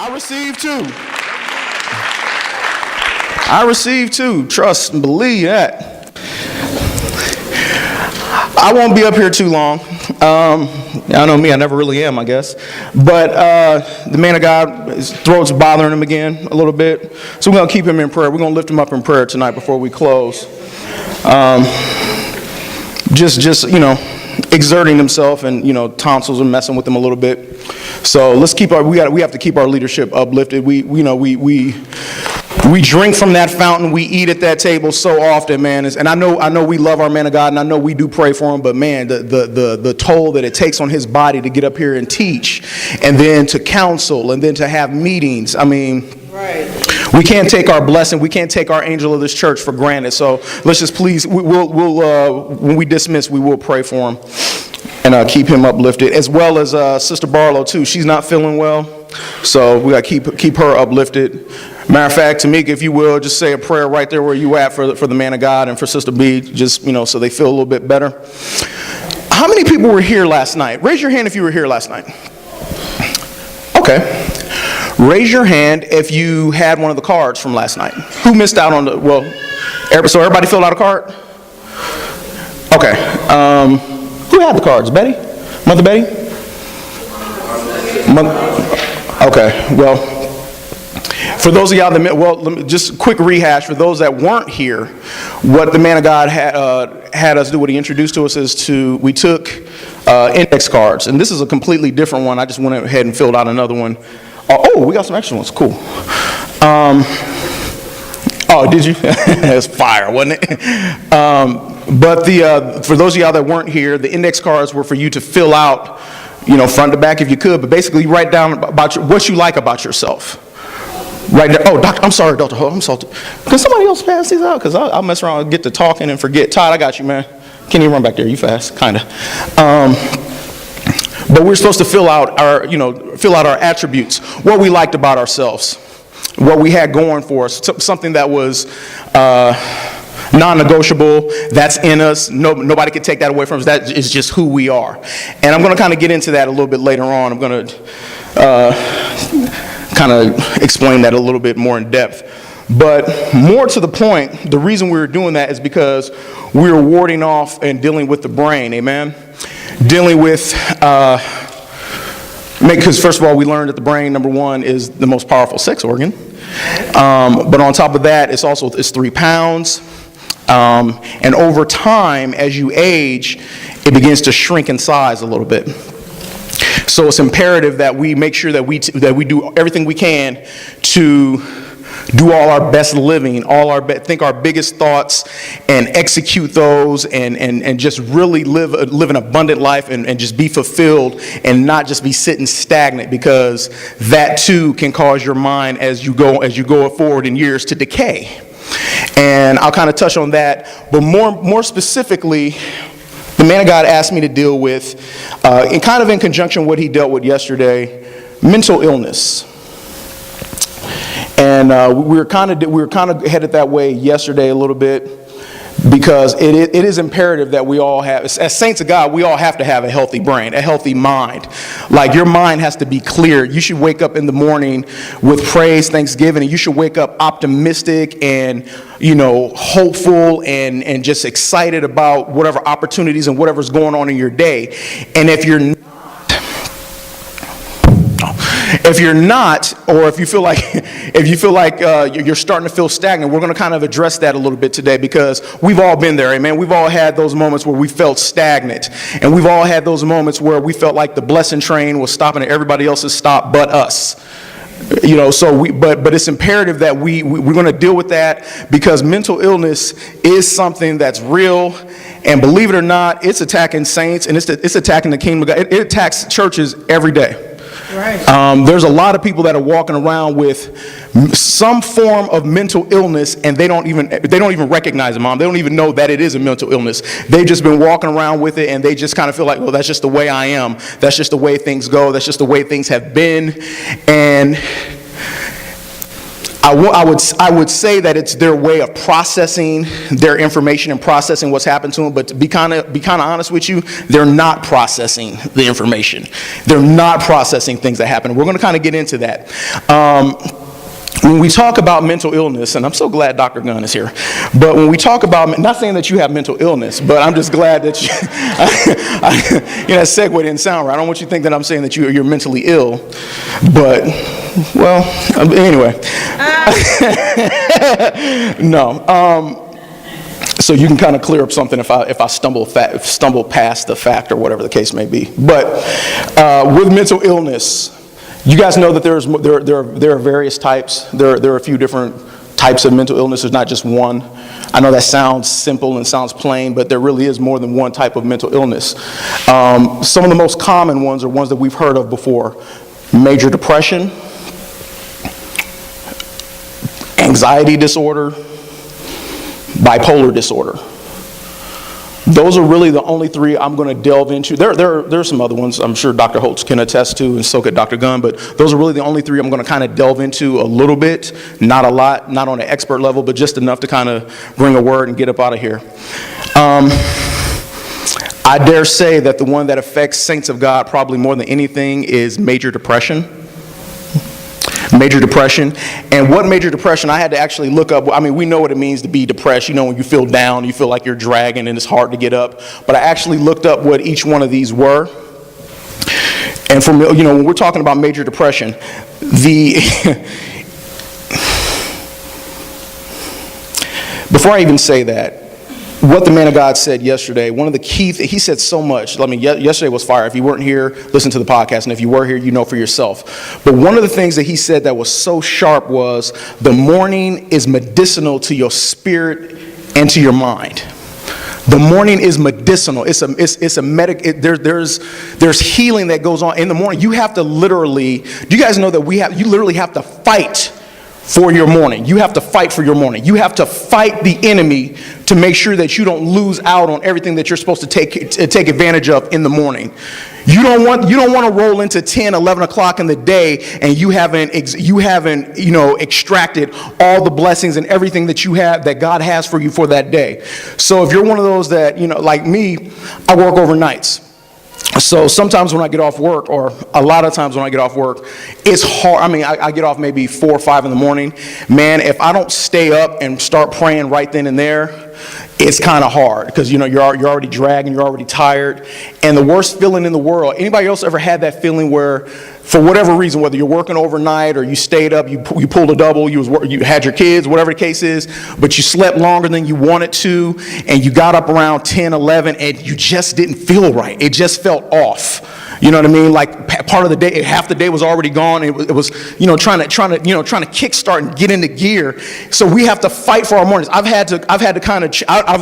I receive too. Trust and believe that. I won't be up here too long. I know me, I never really am, I guess. But the man of God, his throat's bothering him again a little bit. So we're going to keep him in prayer. We're going to lift him up in prayer tonight before we close. Just exerting himself, and tonsils are messing with him a little bit. So let's keep we have to keep our leadership uplifted. We drink from that fountain. We eat at that table so often, man. And I know we love our man of God, and I know we do pray for him. But man, the toll that it takes on his body to get up here and teach, and then to counsel, and then to have meetings. I mean, right. We can't take our blessing. We can't take our angel of this church for granted. So let's just please, we'll when we dismiss, we will pray for him and keep him uplifted, as well as Sister Barlow too. She's not feeling well, so we got to keep her uplifted. Matter of fact, Tamika, if you will, just say a prayer right there where you at for the man of God and for Sister B, just so they feel a little bit better. How many people were here last night? Raise your hand if you were here last night. Okay. Raise your hand if you had one of the cards from last night. Who missed out on so everybody filled out a card? Okay. Who had the cards? Betty? Mother Betty? Okay, well, for those of y'all that, just a quick rehash. For those that weren't here, what the man of God had us do, what he introduced to us we took index cards. And this is a completely different one. I just went ahead and filled out another one. Oh, we got some extra ones. Cool. Oh, did you? It's fire, wasn't it? But for those of y'all that weren't here, the index cards were for you to fill out, front to back if you could. But basically, you write down about what you like about yourself. Right there. Oh, Doctor, I'm sorry, Dr. Ho, I'm salty. Can somebody else pass these out? Because I'll mess around and get to talking and forget. Todd, I got you, man. Can't even run back there. You fast, kind of. But we're supposed to fill out our attributes, what we liked about ourselves, what we had going for us, something that was non-negotiable, that's in us. Nobody can take that away from us. That is just who we are. And I'm going to kind of get into that a little bit later on. I'm going to kind of explain that a little bit more in depth. But more to the point, the reason we were doing that is because we were warding off and dealing with the brain, amen? Dealing with, because first of all, we learned that the brain, number one, is the most powerful sex organ. But on top of that, it's 3 pounds. And over time, as you age, it begins to shrink in size a little bit. So it's imperative that we make sure that we do everything we can to do all our best living, think our biggest thoughts and execute those, and just really live an abundant life and just be fulfilled and not just be sitting stagnant, because that too can cause your mind as you go forward in years to decay. And I'll kind of touch on that, but more specifically, the man of God asked me to deal with, in kind of in conjunction with what he dealt with yesterday, mental illness. And we were kind of headed that way yesterday a little bit, because it is imperative that we all have, as saints of God, we all have to have a healthy brain, a healthy mind. Like, your mind has to be clear. You should wake up in the morning with praise, thanksgiving, and you should wake up optimistic and hopeful and just excited about whatever opportunities and whatever's going on in your day. And if you're not, or if you feel like you're starting to feel stagnant, we're going to kind of address that a little bit today, because we've all been there, amen. We've all had those moments where we felt stagnant, and we've all had those moments where we felt like the blessing train was stopping and everybody else has stopped but us. But it's imperative that we're going to deal with that, because mental illness is something that's real, and believe it or not, it's attacking saints, and it's attacking the kingdom of God. It attacks churches every day. Right. There's a lot of people that are walking around with some form of mental illness, and they don't even recognize it, Mom. They don't even know that it is a mental illness. They've just been walking around with it, and they just kind of feel like, well, that's just the way I am. That's just the way things go. That's just the way things have been. And I would say that it's their way of processing their information and processing what's happened to them. But to be kind of honest with you, they're not processing the information. They're not processing things that happen. We're going to kind of get into that. When we talk about mental illness, and I'm so glad Dr. Gunn is here, but when we talk about, not saying that you have mental illness, but I'm just glad that you, that segue didn't sound right. I don't want you to think that I'm saying that you're mentally ill, but, well, anyway. No. So you can kind of clear up something if I stumble past the fact or whatever the case may be. But with mental illness, you guys know that there are various types. There are a few different types of mental illness. There's not just one. I know that sounds simple and sounds plain, but there really is more than one type of mental illness. Some of the most common ones are ones that we've heard of before. Major depression, anxiety disorder, bipolar disorder. Those are really the only three I'm going to delve into. There are some other ones I'm sure Dr. Holtz can attest to, and so could Dr. Gunn, but those are really the only three I'm going to kind of delve into a little bit, not a lot, not on an expert level, but just enough to kind of bring a word and get up out of here. I dare say that the one that affects saints of God probably more than anything is major depression. Major depression. And what major depression, I had to actually look up. I mean, we know what it means to be depressed. You know, when you feel down, you feel like you're dragging and it's hard to get up. But I actually looked up what each one of these were. And from, when we're talking about major depression, before I even say that, what the man of God said yesterday, one of the key things, he said so much. I mean, yesterday was fire. If you weren't here, listen to the podcast. And if you were here, you know for yourself. But one of the things that he said that was so sharp was, the morning is medicinal to your spirit and to your mind. The morning is medicinal. There's healing that goes on in the morning. You have to literally, do you guys know that you literally have to fight for your morning. You have to fight for your morning. You have to fight the enemy to make sure that you don't lose out on everything that you're supposed to take advantage of in the morning. You don't want to roll into 10, 11 o'clock in the day and you haven't extracted all the blessings and everything that you have, that God has for you for that day. So if you're one of those that, like me, I work overnights. So sometimes when I get off work, or a lot of times when I get off work, it's hard. I mean, I get off maybe 4 or 5 in the morning. Man, if I don't stay up and start praying right then and there, it's kind of hard because, you're already dragging, you're already tired. And the worst feeling in the world, anybody else ever had that feeling where, for whatever reason, whether you're working overnight or you stayed up, you pulled a double, you had your kids, whatever the case is, but you slept longer than you wanted to, and you got up around 10, 11, and you just didn't feel right. It just felt off. You know what I mean? Like part of the day, half the day was already gone. It was trying to kickstart and get into gear. So we have to fight for our mornings. I've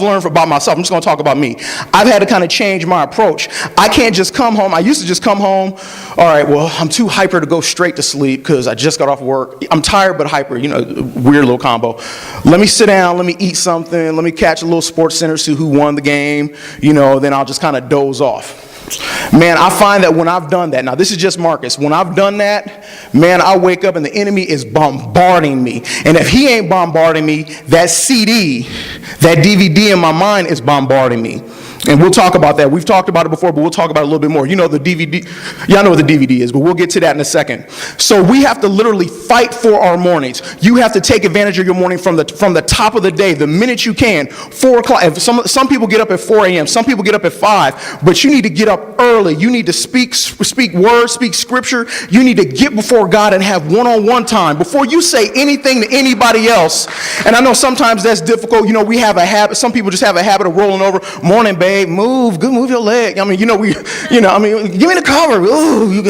learned about myself. I'm just going to talk about me. I've had to kind of change my approach. I can't just come home. I used to just come home. All right, well, I'm too hyper to go straight to sleep because I just got off work. I'm tired but hyper. Weird little combo. Let me sit down. Let me eat something. Let me catch a little Sports Center, see who won the game. Then I'll just kind of doze off. Man, I find that when I've done that, now this is just Marcus, when I've done that, man, I wake up and the enemy is bombarding me. And if he ain't bombarding me, that CD, that DVD in my mind is bombarding me. And we'll talk about that. We've talked about it before, but we'll talk about it a little bit more. The DVD, y'all know what the DVD is, but we'll get to that in a second. So we have to literally fight for our mornings. You have to take advantage of your morning from the top of the day, the minute you can. 4 o'clock. Some people get up at 4 a.m. Some people get up at 5, but you need to get up early. You need to speak words, speak scripture. You need to get before God and have one-on-one time before you say anything to anybody else. And I know sometimes that's difficult. We have a habit. Some people just have a habit of rolling over. Morning, babe. Move your leg. I mean, give me the cover. Ooh,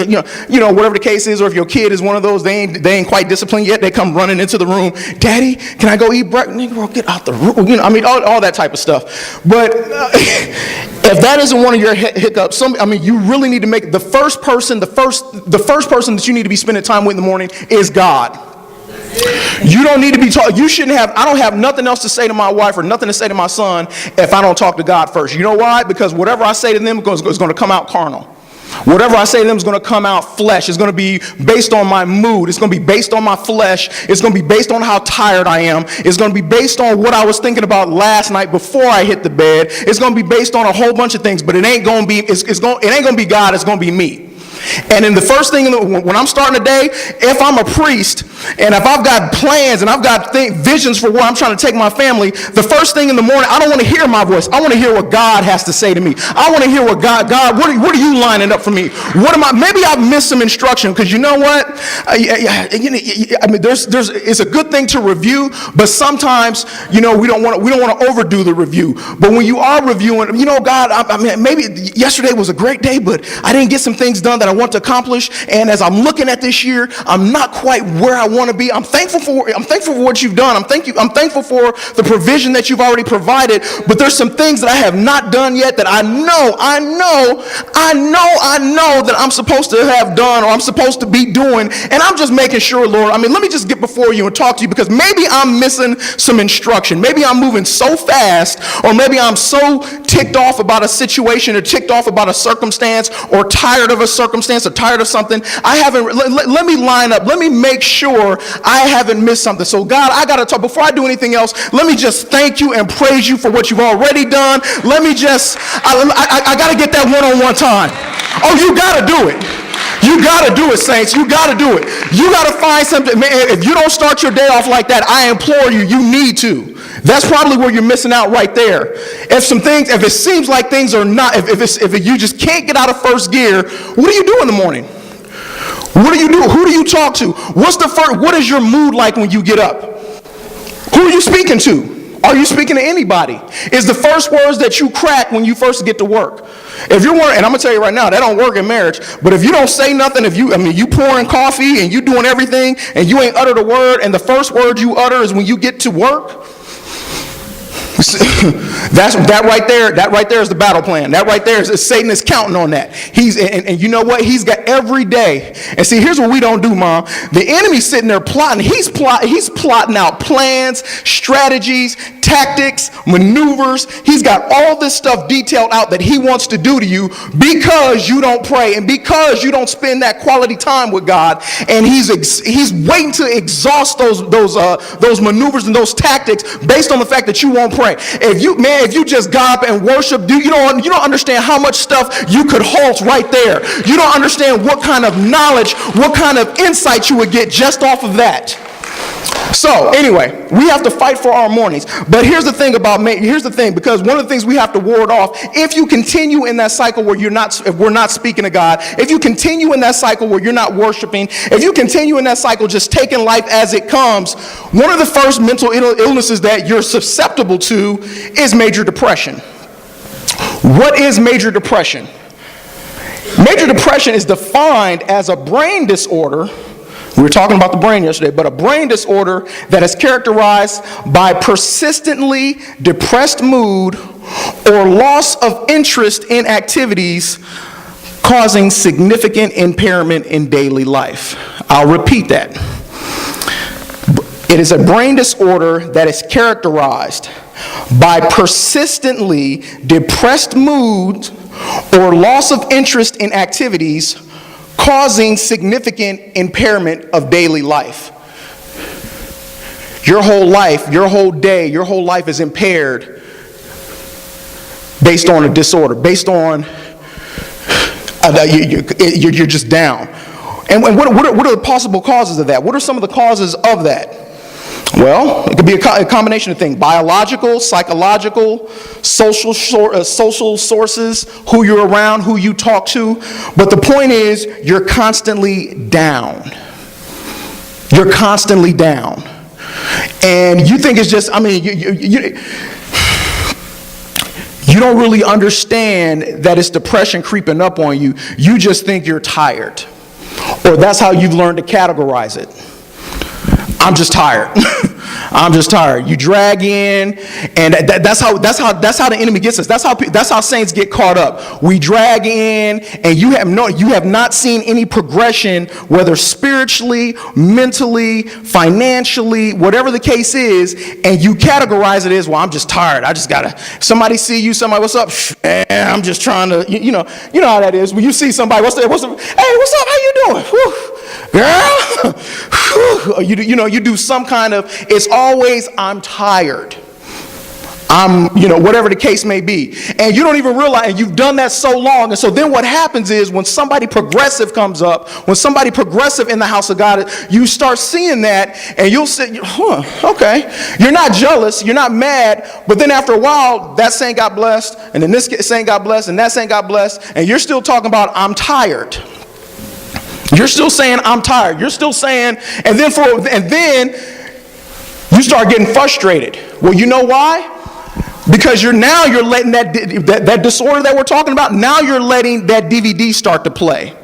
whatever the case is, or if your kid is one of those, they ain't quite disciplined yet. They come running into the room. Daddy, can I go eat breakfast? Nigga, get out the room. All that type of stuff. But if that isn't one of your hiccups, you really need to make the first person that you need to be spending time with in the morning is God. You don't need to be taught. I don't have nothing else to say to my wife or nothing to say to my son if I don't talk to God first. You know why? Because whatever I say to them is going to come out carnal. Whatever I say to them is going to come out flesh. It's going to be based on my mood. It's going to be based on my flesh. It's going to be based on how tired I am. It's going to be based on what I was thinking about last night before I hit the bed. It's going to be based on a whole bunch of things, but it ain't going to be, it ain't going to be God. It's going to be me. And then the first thing, when I'm starting a day, if I'm a priest, and if I've got plans and I've got visions for where I'm trying to take my family, the first thing in the morning, I don't want to hear my voice. I want to hear what God has to say to me. I want to hear what God, what are you lining up for me? Maybe I've missed some instruction, because you know what? I mean, it's a good thing to review, but sometimes, we don't want to overdo the review. But when you are reviewing, God, I mean, maybe yesterday was a great day, but I didn't get some things done that I want to accomplish, and as I'm looking at this year, I'm not quite where I want to be. I'm thankful for what you've done. I'm thankful for the provision that you've already provided, but there's some things that I have not done yet that I know that I'm supposed to have done, or I'm supposed to be doing, and I'm just making sure, Lord, I mean, let me just get before you and talk to you, because maybe I'm missing some instruction. Maybe I'm moving so fast, or maybe I'm so ticked off about a situation, or ticked off about a circumstance, or tired of a circumstance, or tired of something. Let me line up. Let me make sure I haven't missed something. So God, I got to talk, before I do anything else, let me just thank you and praise you for what you've already done. Let me just, I got to get that one-on-one time. Oh, you got to do it. You got to do it, saints. You got to do it. You got to find something. Man, if you don't start your day off like that, I implore you, you need to. That's probably where you're missing out right there. If it seems like things are not, if you just can't get out of first gear, what do you do in the morning? What do you do? Who do you talk to? What is your mood like when you get up? Who are you speaking to? Are you speaking to anybody? Is the first words that you crack when you first get to work? If you're working, and I'm gonna tell you right now, that don't work in marriage. But if you don't say nothing, you pouring coffee and you doing everything and you ain't uttered a word, and the first word you utter is when you get to work, that right there is the battle plan. That right there is Satan is counting on that. And you know what? He's got every day. And see, here's what we don't do, Mom. The enemy's sitting there plotting. He's plotting out plans, strategies, tactics, maneuvers. He's got all this stuff detailed out that he wants to do to you because you don't pray and because you don't spend that quality time with God. And he's waiting to exhaust those maneuvers and those tactics based on the fact that you won't pray. If you just got up and worship, you don't understand how much stuff you could halt right there. You don't understand what kind of knowledge, what kind of insight you would get just off of that. So anyway, we have to fight for our mornings. But here's the thing, because one of the things we have to ward off, if you continue in that cycle where we're not speaking to God, if you continue in that cycle where you're not worshiping, if you continue in that cycle just taking life as it comes, one of the first mental illnesses that you're susceptible to is major depression. What is major depression? Major depression is defined as a brain disorder. We were talking about the brain yesterday, but a brain disorder that is characterized by persistently depressed mood or loss of interest in activities causing significant impairment in daily life. I'll repeat that. It is a brain disorder that is characterized by persistently depressed mood or loss of interest in activities causing significant impairment of daily life. Your whole life, your whole day, your whole life is impaired based on a disorder, based on you're just down. And what are the possible causes of that? What are some of the causes of that? Well, it could be a combination of things: biological, psychological, social sources, who you're around, who you talk to. But the point is, you're constantly down. You're constantly down. And you think it's just, you don't really understand that it's depression creeping up on you. You just think you're tired. Or that's how you've learned to categorize it. I'm just tired. I'm just tired. You drag in, and that's how the enemy gets us. That's how saints get caught up. We drag in, and you have not seen any progression, whether spiritually, mentally, financially, whatever the case is, and you categorize it as, well, I'm just tired. I just gotta. Somebody see you. Somebody, what's up? I'm just trying to. You know how that is. When you see somebody, what's up? Hey, what's up? How you doing? Whew. Girl, you do some kind of, it's always, I'm tired. Whatever the case may be. And you don't even realize, and you've done that so long. And so then what happens is when somebody progressive comes up, when somebody progressive in the house of God, you start seeing that, and you'll say, okay. You're not jealous, you're not mad, but then after a while, that saint got blessed, and then this saint got blessed, and that saint got blessed, and you're still talking about, I'm tired. You're still saying, I'm tired. You're still saying, and then you start getting frustrated. Well, you know why? Because you're letting that disorder that we're talking about, now you're letting that DVD start to play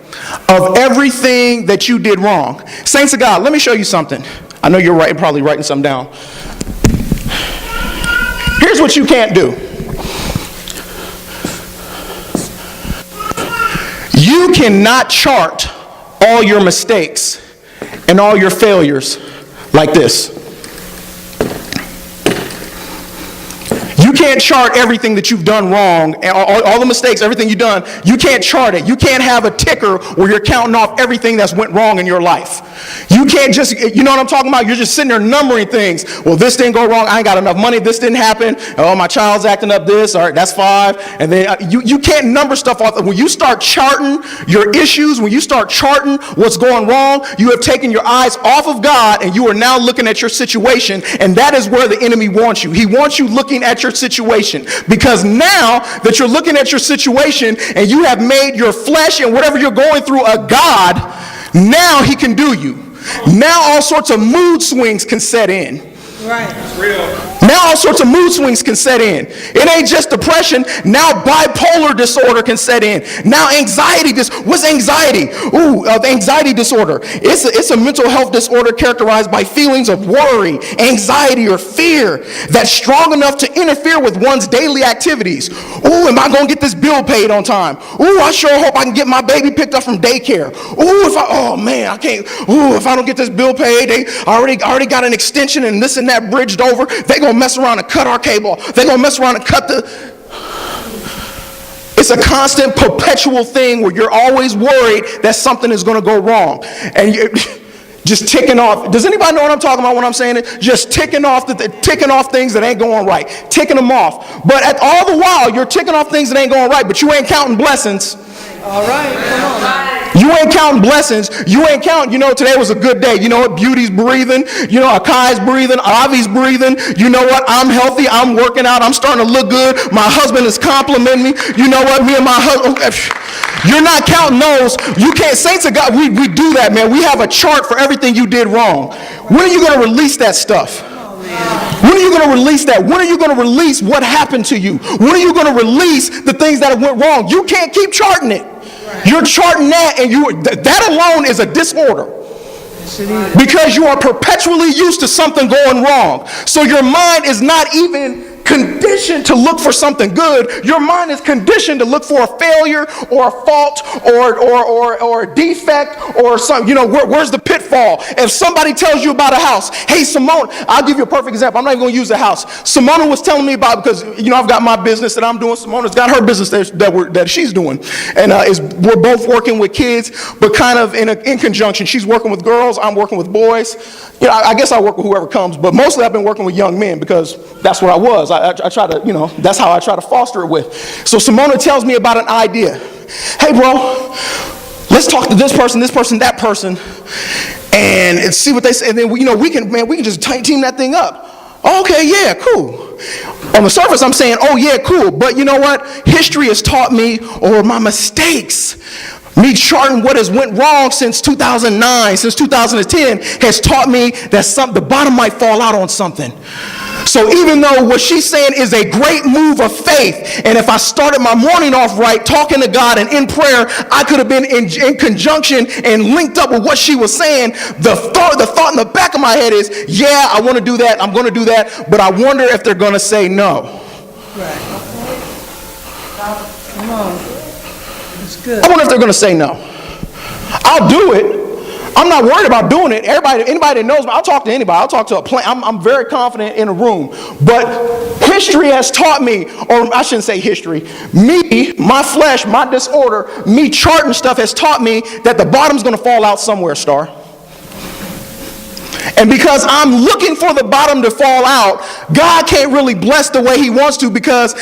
of everything that you did wrong. Saints of God, let me show you something. I know you're probably writing something down. Here's what you can't do. You cannot chart all your mistakes and all your failures like this. You can't chart everything that you've done wrong, all the mistakes, everything you've done. You can't chart it. You can't have a ticker where you're counting off everything that's went wrong in your life. You can't just, you know what I'm talking about? You're just sitting there numbering things. Well, this didn't go wrong. I ain't got enough money. This didn't happen. Oh, my child's acting up this. All right, that's 5. And then you can't number stuff off. When you start charting your issues, when you start charting what's going wrong, you have taken your eyes off of God, and you are now looking at your situation. And that is where the enemy wants you. He wants you looking at your situation, because now that you're looking at your situation and you have made your flesh and whatever you're going through a god, now he can do you. Now all sorts of mood swings can set in. Right. It's real. Now all sorts of mood swings can set in. It ain't just depression. Now bipolar disorder can set in. Now anxiety. What's anxiety? Anxiety disorder. It's a mental health disorder characterized by feelings of worry, anxiety, or fear that's strong enough to interfere with one's daily activities. Ooh, am I going to get this bill paid on time? Ooh, I sure hope I can get my baby picked up from daycare. Ooh, I can't. Ooh, if I don't get this bill paid, they already got an extension and this and that bridged over. They gonna mess around and cut our cable. They gonna mess around and cut the. It's a constant, perpetual thing where you're always worried that something is gonna go wrong, and you just ticking off. Does anybody know what I'm talking about when I'm saying it? Just ticking off things that ain't going right, ticking them off. But at all the while, you're ticking off things that ain't going right, but you ain't counting blessings. All right, come on. You ain't counting blessings. You ain't counting, today was a good day. You know what? Beauty's breathing. Akai's breathing. Avi's breathing. You know what? I'm healthy. I'm working out. I'm starting to look good. My husband is complimenting me. You know what? Me and my husband. You're not counting those. You can't. Saints of God, we do that, man. We have a chart for everything you did wrong. When are you going to release that stuff? When are you going to release that? When are you going to release what happened to you? When are you going to release the things that went wrong? You can't keep charting it. You're charting that, and that alone is a disorder. Because you are perpetually used to something going wrong. So your mind is not even conditioned to look for something good. Your mind is conditioned to look for a failure or a fault or a defect or something. Where's the pitfall? If somebody tells you about a house, hey, Simone, I'll give you a perfect example. I'm not even going to use the house. Simone was telling me about, because I've got my business that I'm doing. Simone's got her business that she's doing, and we're both working with kids, but kind of in conjunction. She's working with girls. I'm working with boys. I guess I work with whoever comes, but mostly I've been working with young men because that's what I was. I try to, that's how I try to foster it with. So Simona tells me about an idea. Hey, bro, let's talk to this person, that person, and see what they say. And then, we can just team that thing up. Okay, yeah, cool. On the surface, I'm saying, oh, yeah, cool. But you know what? History has taught me, or my mistakes, me charting what has went wrong since 2009, since 2010, has taught me that the bottom might fall out on something. So even though what she's saying is a great move of faith, and if I started my morning off right, talking to God and in prayer, I could have been in conjunction and linked up with what she was saying, the thought in the back of my head is, yeah, I want to do that, I'm going to do that, but I wonder if they're going to say no. Right. Come on. It's good. I wonder if they're going to say no. I'll do it. I'm not worried about doing it. Anybody that knows me, I'll talk to anybody. I'll talk to a plant. I'm very confident in a room. But history has taught me, or I shouldn't say history, me, my flesh, my disorder, me charting stuff has taught me that the bottom's going to fall out somewhere, Star. And because I'm looking for the bottom to fall out, God can't really bless the way he wants to, because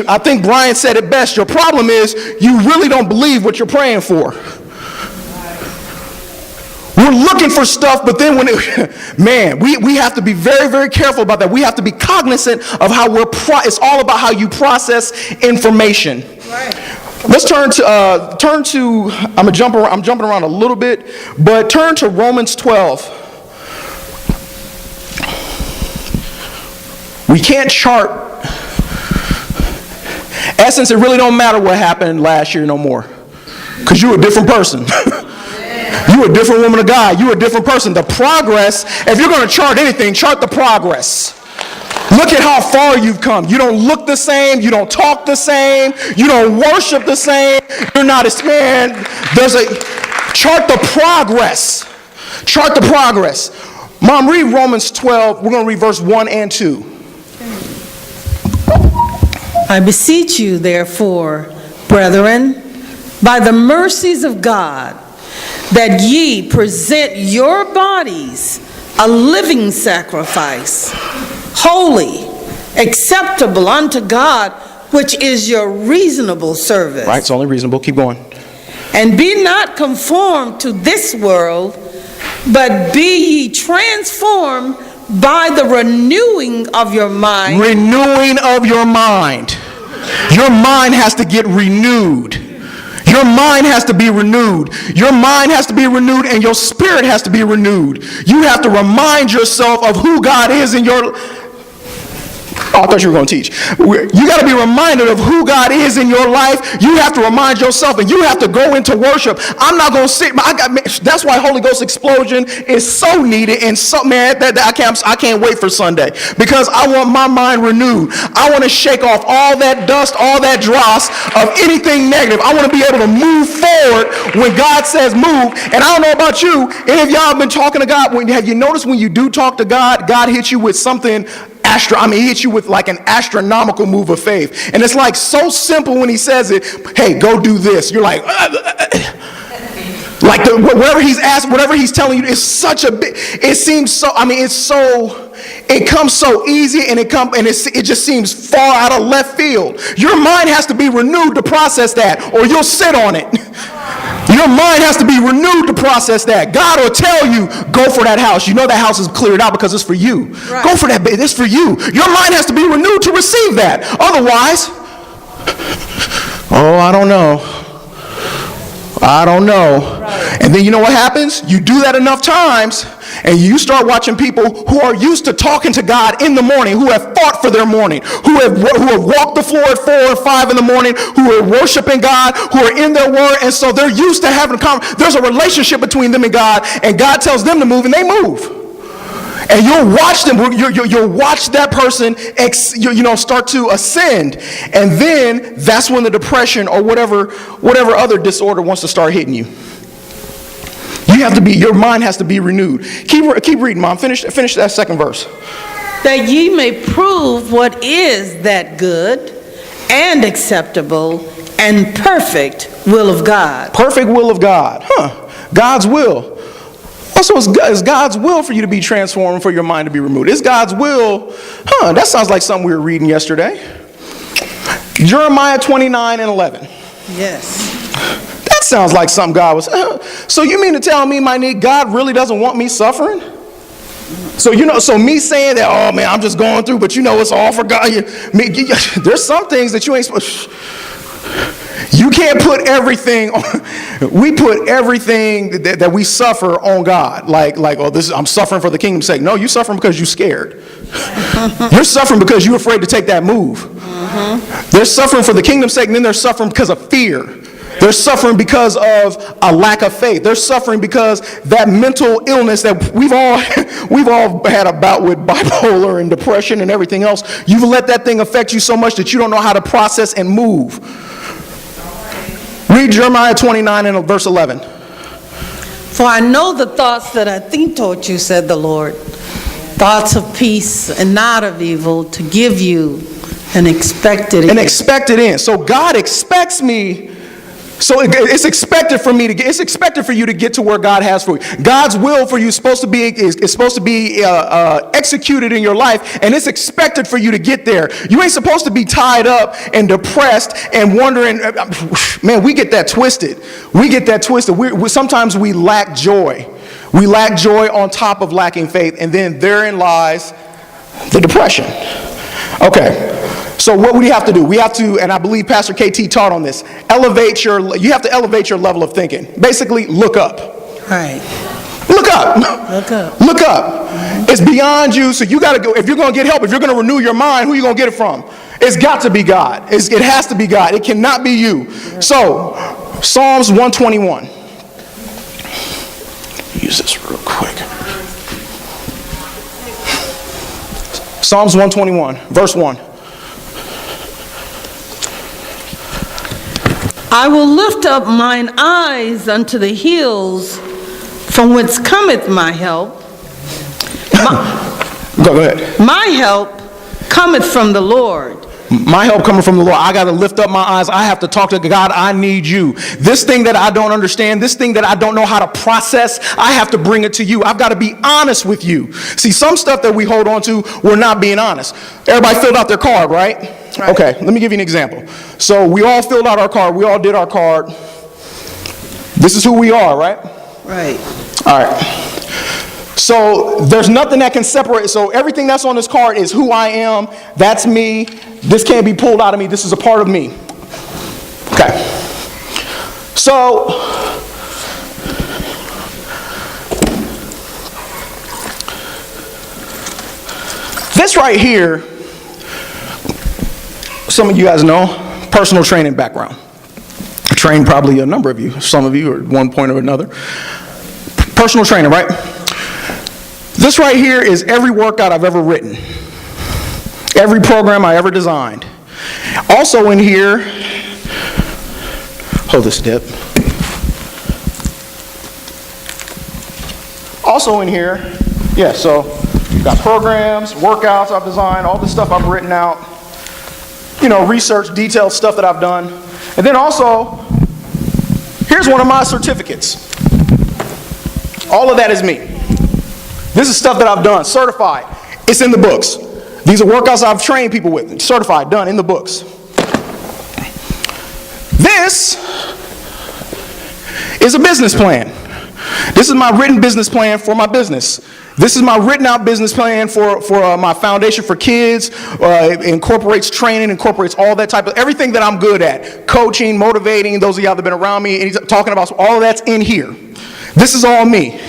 I think Brian said it best. Your problem is you really don't believe what you're praying for. We're looking for stuff, but then when we have to be very, very careful about that. We have to be cognizant of how it's all about how you process information. Right. Let's turn to I'm jumping around a little bit, but turn to Romans 12. We can't chart. Essence, it really don't matter what happened last year no more, because you're a different person. You're a different woman of God. You're a different person. The progress, if you're going to chart anything, chart the progress. Look at how far you've come. You don't look the same. You don't talk the same. You don't worship the same. You're not as man. Chart the progress. Chart the progress. Mom, read Romans 12. We're going to read verse 1 and 2. I beseech you, therefore, brethren, by the mercies of God, that ye present your bodies a living sacrifice, holy, acceptable unto God, which is your reasonable service. Right, it's only reasonable. Keep going. And be not conformed to this world, but be ye transformed by the renewing of your mind. Renewing of your mind. Your mind has to get renewed. Your mind has to be renewed. Your mind has to be renewed, and your spirit has to be renewed. You have to remind yourself of who God is in your life. Oh, I thought you were going to teach. You got to be reminded of who God is in your life. You have to remind yourself, and you have to go into worship. I'm not going to sit. That's why Holy Ghost explosion is so needed, and so, man, I can't wait for Sunday, because I want my mind renewed. I want to shake off all that dust, all that dross of anything negative. I want to be able to move forward when God says move. And I don't know about you. Any of y'all have been talking to God? Have you noticed when you do talk to God, God hits you with something? He hits you with like an astronomical move of faith. And it's like so simple when he says it. Hey, go do this. You're like, like whatever he's asked, whatever he's telling you is such a big, it seems so, it comes so easy, and it just seems far out of left field. Your mind has to be renewed to process that, or you'll sit on it. Your mind has to be renewed to process that. God will tell you, go for that house. You know that house is cleared out because it's for you. Right. Go for that, baby. It's for you. Your mind has to be renewed to receive that. Otherwise, I don't know. Right. And then you know what happens? You do that enough times, and you start watching people who are used to talking to God in the morning, who have fought for their morning, who have walked the floor at 4 or 5 in the morning, who are worshiping God, who are in their word, and so they're used to having there's a relationship between them and God tells them to move, and they move. And you'll watch them. You'll watch that person, start to ascend, and then that's when the depression or whatever other disorder wants to start hitting you. Your mind has to be renewed. Keep reading, Mom. Finish that second verse. That ye may prove what is that good and acceptable and perfect will of God. Perfect will of God. God's will. Also, it's God's will for you to be transformed, for your mind to be removed. It's God's will. That sounds like something we were reading yesterday. Jeremiah 29:11. Yes. That sounds like something God was. So you mean to tell me, God really doesn't want me suffering? So me saying that, oh man, I'm just going through, but it's all for God. There's some things that you ain't supposed. You can't put everything on, we put everything that we suffer on God. Like, oh, I'm suffering for the kingdom's sake. No, you're suffering because you're scared. You're suffering because you're afraid to take that move. They're suffering for the kingdom's sake, and then they're suffering because of fear. They're suffering because of a lack of faith. They're suffering because that mental illness that we've all had a bout with, bipolar and depression and everything else. You've let that thing affect you so much that you don't know how to process and move. Read Jeremiah 29 and verse 11. For I know the thoughts that I think toward you, said the Lord, thoughts of peace and not of evil, to give you an expected end. An expected end. So God expects me. So it's expected for me to get. It's expected for you to get to where God has for you. God's will for you is supposed to be executed in your life, and it's expected for you to get there. You ain't supposed to be tied up and depressed and wondering. Man, we get that twisted. We get that twisted. Sometimes we lack joy. We lack joy on top of lacking faith, and then therein lies the depression. Okay. So what we have to do, we have to, and I believe Pastor KT taught on this, you have to elevate your level of thinking. Basically, look up. Right. Look up. Look up. Look up. It's beyond you, so you got to go. If you're going to get help, if you're going to renew your mind, who are you going to get it from? It's got to be God. It has to be God. It cannot be you. So, Psalms 121. Use this real quick. Psalms 121, verse 1. I will lift up mine eyes unto the hills, from whence cometh my help. Go ahead. My help cometh from the Lord. My help coming from the Lord. I got to lift up my eyes. I have to talk to God. I need you. This thing that I don't understand, this thing that I don't know how to process, I have to bring it to you. I've got to be honest with you. See, some stuff that we hold on to, we're not being honest. Everybody filled out their card, right? Right. Okay, let me give you an example. So we all filled out our card. We all did our card. This is who we are, right? Right. All right. So there's nothing that can separate. So everything that's on this card is who I am. That's me. This can't be pulled out of me. This is a part of me. Okay. So this right here, some of you guys know, personal training background. I trained probably a number of you, some of you at one point or another. Personal training, right? This right here is every workout I've ever written. Every program I ever designed. Also in here, hold this, Deb. Also in here, yeah, so you've got programs, workouts I've designed, all the stuff I've written out, research, detailed stuff that I've done. And then also, here's one of my certificates. All of that is me. This is stuff that I've done, certified. It's in the books. These are workouts I've trained people with, certified, done in the books. This is a business plan. This is my written business plan for my business. This is my written out business plan for my foundation for kids. Incorporates training, incorporates all that type of, everything that I'm good at. Coaching, motivating, those of y'all that have been around me, and he's talking about all of that's in here. This is all me.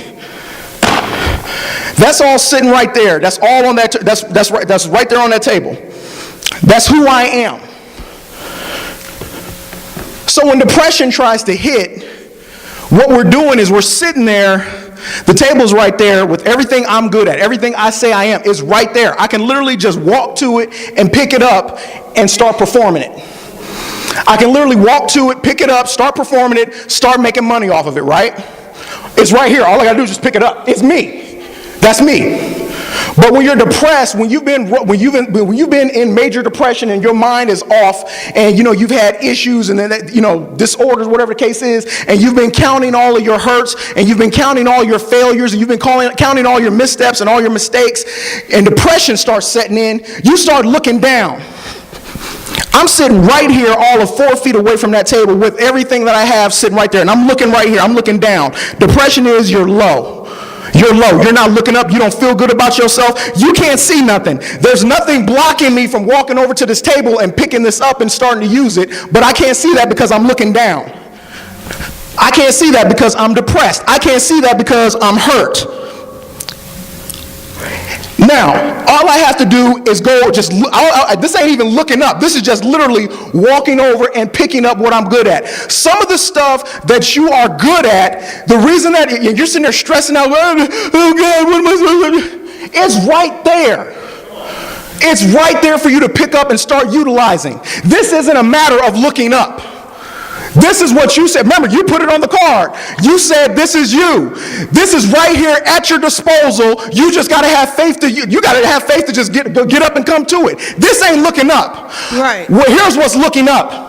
That's all sitting right there. That's all on that, that's right there on that table. That's who I am. So when depression tries to hit, what we're doing is we're sitting there, the table's right there with everything I'm good at, everything I say I am is right there. I can literally just walk to it and pick it up and start performing it. I can literally walk to it, pick it up, start performing it, start making money off of it, right? It's right here. All I gotta do is just pick it up. It's me. That's me. But when you're depressed, when you've been in major depression and your mind is off, and you've had issues and then disorders, whatever the case is, and you've been counting all of your hurts, and you've been counting all your failures, and you've been counting all your missteps and all your mistakes, and depression starts setting in, you start looking down. I'm sitting right here, all of 4 feet away from that table with everything that I have sitting right there, and I'm looking right here. I'm looking down. Depression is you're low. You're low. You're not looking up. You don't feel good about yourself. You can't see nothing. There's nothing blocking me from walking over to this table and picking this up and starting to use it, but I can't see that because I'm looking down. I can't see that because I'm depressed. I can't see that because I'm hurt. Now, all I have to do is go this ain't even looking up. This is just literally walking over and picking up what I'm good at. Some of the stuff that you are good at, the reason that you're sitting there stressing out, oh God, what am I supposed to do? It's right there. It's right there for you to pick up and start utilizing. This isn't a matter of looking up. This is what you said. Remember, you put it on the card. You said this is you. This is right here at your disposal. You just got to have faith you got to have faith to just get up and come to it. This ain't looking up. Right. Well, here's what's looking up.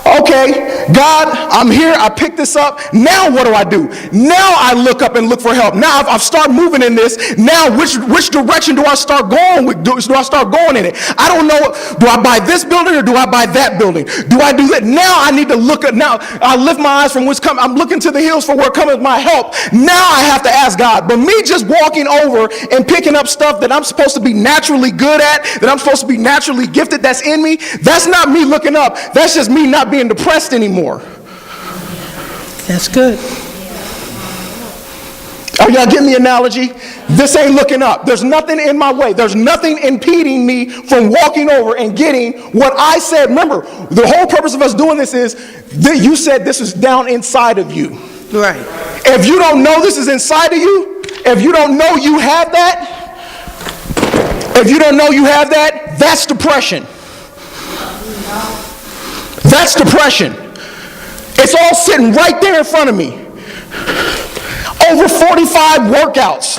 Okay, God, I'm here. I picked this up. Now what do? Now I look up and look for help. Now I've started moving in this. Now which direction do I start going with? Do I start going in it? I don't know. Do I buy this building or do I buy that building? Do I do that? Now I need to look at. Now I lift my eyes from what's coming. I'm looking to the hills for where cometh my help. Now I have to ask God. But me just walking over and picking up stuff that I'm supposed to be naturally good at, that I'm supposed to be naturally gifted, that's in me, that's not me looking up. That's just me not being depressed anymore. That's good. Are y'all getting the analogy? This ain't looking up. There's nothing in my way. There's nothing impeding me from walking over and getting what I said. Remember, the whole purpose of us doing this is that you said this is down inside of you. Right. If you don't know this is inside of you, if you don't know you have that, that's depression. That's depression. It's all sitting right there in front of me. Over 45 workouts.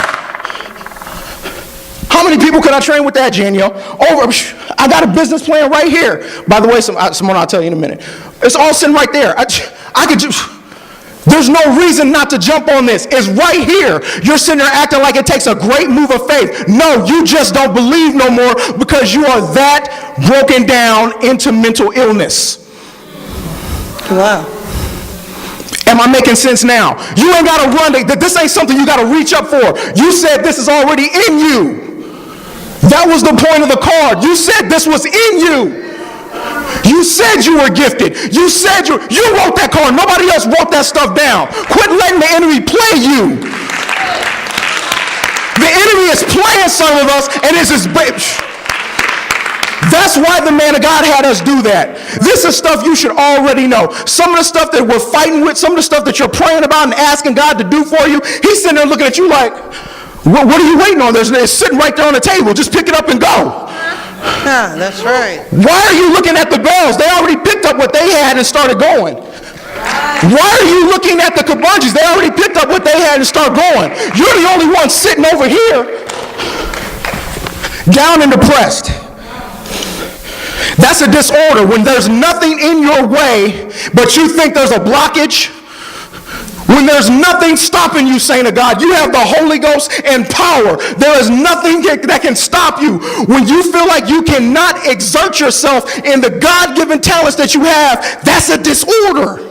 How many people could I train with that, Janio? I got a business plan right here. By the way, someone I'll tell you in a minute. It's all sitting right there. There's no reason not to jump on this. It's right here. You're sitting there acting like it takes a great move of faith. No, you just don't believe no more because you are that broken down into mental illness. Wow. Am I making sense now? You ain't got to run. This ain't something you got to reach up for. You said this is already in you. That was the point of the card. You said this was in you. You said you were gifted. You said you wrote that card. Nobody else wrote that stuff down. Quit letting the enemy play you. The enemy is playing some of us, and it's his That's why the man of God had us do that. This is stuff you should already know. Some of the stuff that we're fighting with, some of the stuff that you're praying about and asking God to do for you, he's sitting there looking at you like, what are you waiting on? It's sitting right there on the table. Just pick it up and go. Yeah, that's right. Why are you looking at the girls? They already picked up what they had and started going. Why are you looking at the Kabunjis? They already picked up what they had and started going. You're the only one sitting over here down and depressed. That's a disorder when there's nothing in your way, but you think there's a blockage. When there's nothing stopping you, saint of God, you have the Holy Ghost and power. There is nothing that can stop you. When you feel like you cannot exert yourself in the God-given talents that you have, that's a disorder.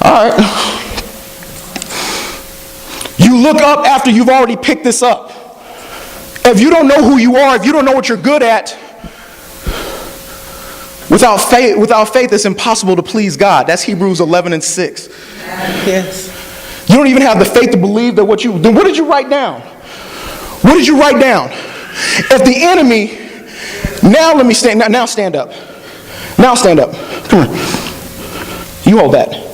All right. You look up after you've already picked this up. If you don't know who you are, if you don't know what you're good at, without faith it's impossible to please God. That's Hebrews 11:6. Yes. You don't even have the faith to believe that then what did you write down? What did you write down? If the enemy, now stand up. Now stand up. Come on. You hold that.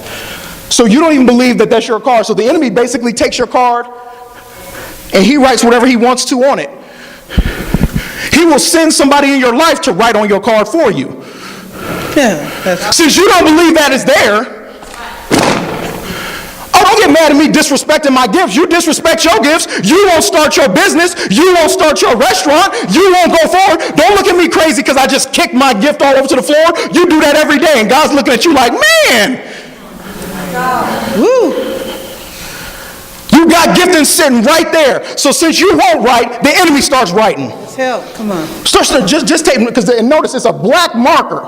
So you don't even believe that that's your card. So the enemy basically takes your card and he writes whatever he wants to on it. He will send somebody in your life to write on your card for you. Yeah. Since you don't believe that is there, don't get mad at me disrespecting my gifts. You disrespect your gifts, you won't start your business, you won't start your restaurant, you won't go forward. Don't look at me crazy because I just kicked my gift all over to the floor. You do that every day and God's looking at you like, man, woo. You got gifting sitting right there. So since you won't write, the enemy starts writing. Help, come on. Just take, because notice it's a black marker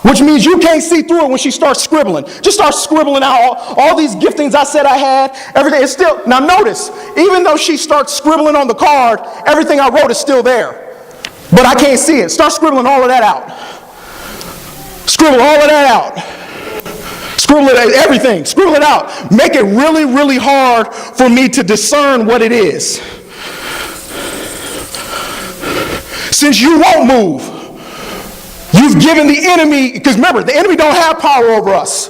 Which means you can't see through it when she starts scribbling. Just start scribbling out all these giftings I said I had. Everything is still. Now notice, even though she starts scribbling on the card, everything I wrote is still there. But I can't see it. Start scribbling all of that out. Scribble all of that out. Scribble it, everything. Scribble it out. Make it really, really hard for me to discern what it is. Since you won't move, you've given the enemy, because remember, the enemy don't have power over us.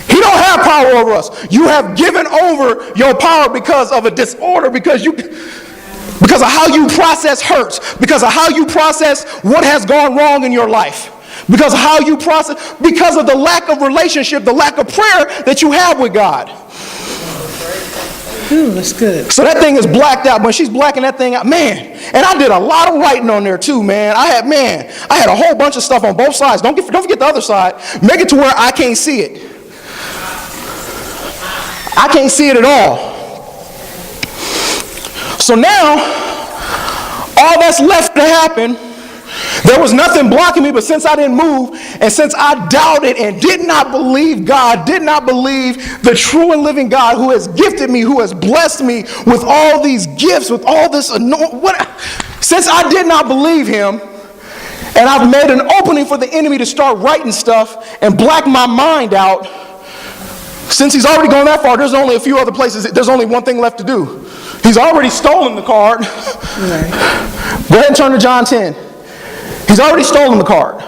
He don't have power over us. You have given over your power because of a disorder, because of how you process hurts, because of how you process what has gone wrong in your life, because of how you process, because of the lack of relationship, the lack of prayer that you have with God. Ooh, that's good. So that thing is blacked out. When she's blacking that thing out, man, and I did a lot of writing on there too, man. I had a whole bunch of stuff on both sides. Don't forget the other side. Make it to where I can't see it. I can't see it at all. So now, all that's left to happen, there was nothing blocking me, but since I didn't move, and since I doubted and did not believe God, did not believe the true and living God who has gifted me, who has blessed me with all these gifts, with all this since I did not believe him, and I've made an opening for the enemy to start writing stuff and black my mind out, since he's already gone that far, there's only a few other places, there's only one thing left to do. He's already stolen the card. Right. Go ahead and turn to John 10. He's already stolen the card.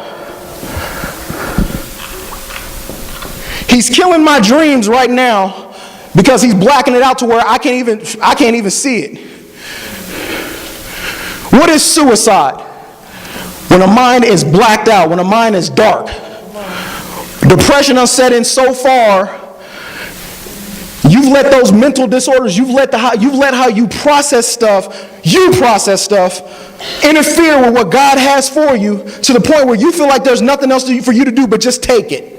He's killing my dreams right now because he's blacking it out to where I can't even see it. What is suicide? When a mind is blacked out, when a mind is dark. Depression has set in so far. You've let those mental disorders, you've let how you process stuff, interfere with what God has for you to the point where you feel like there's nothing else for you to do but just take it.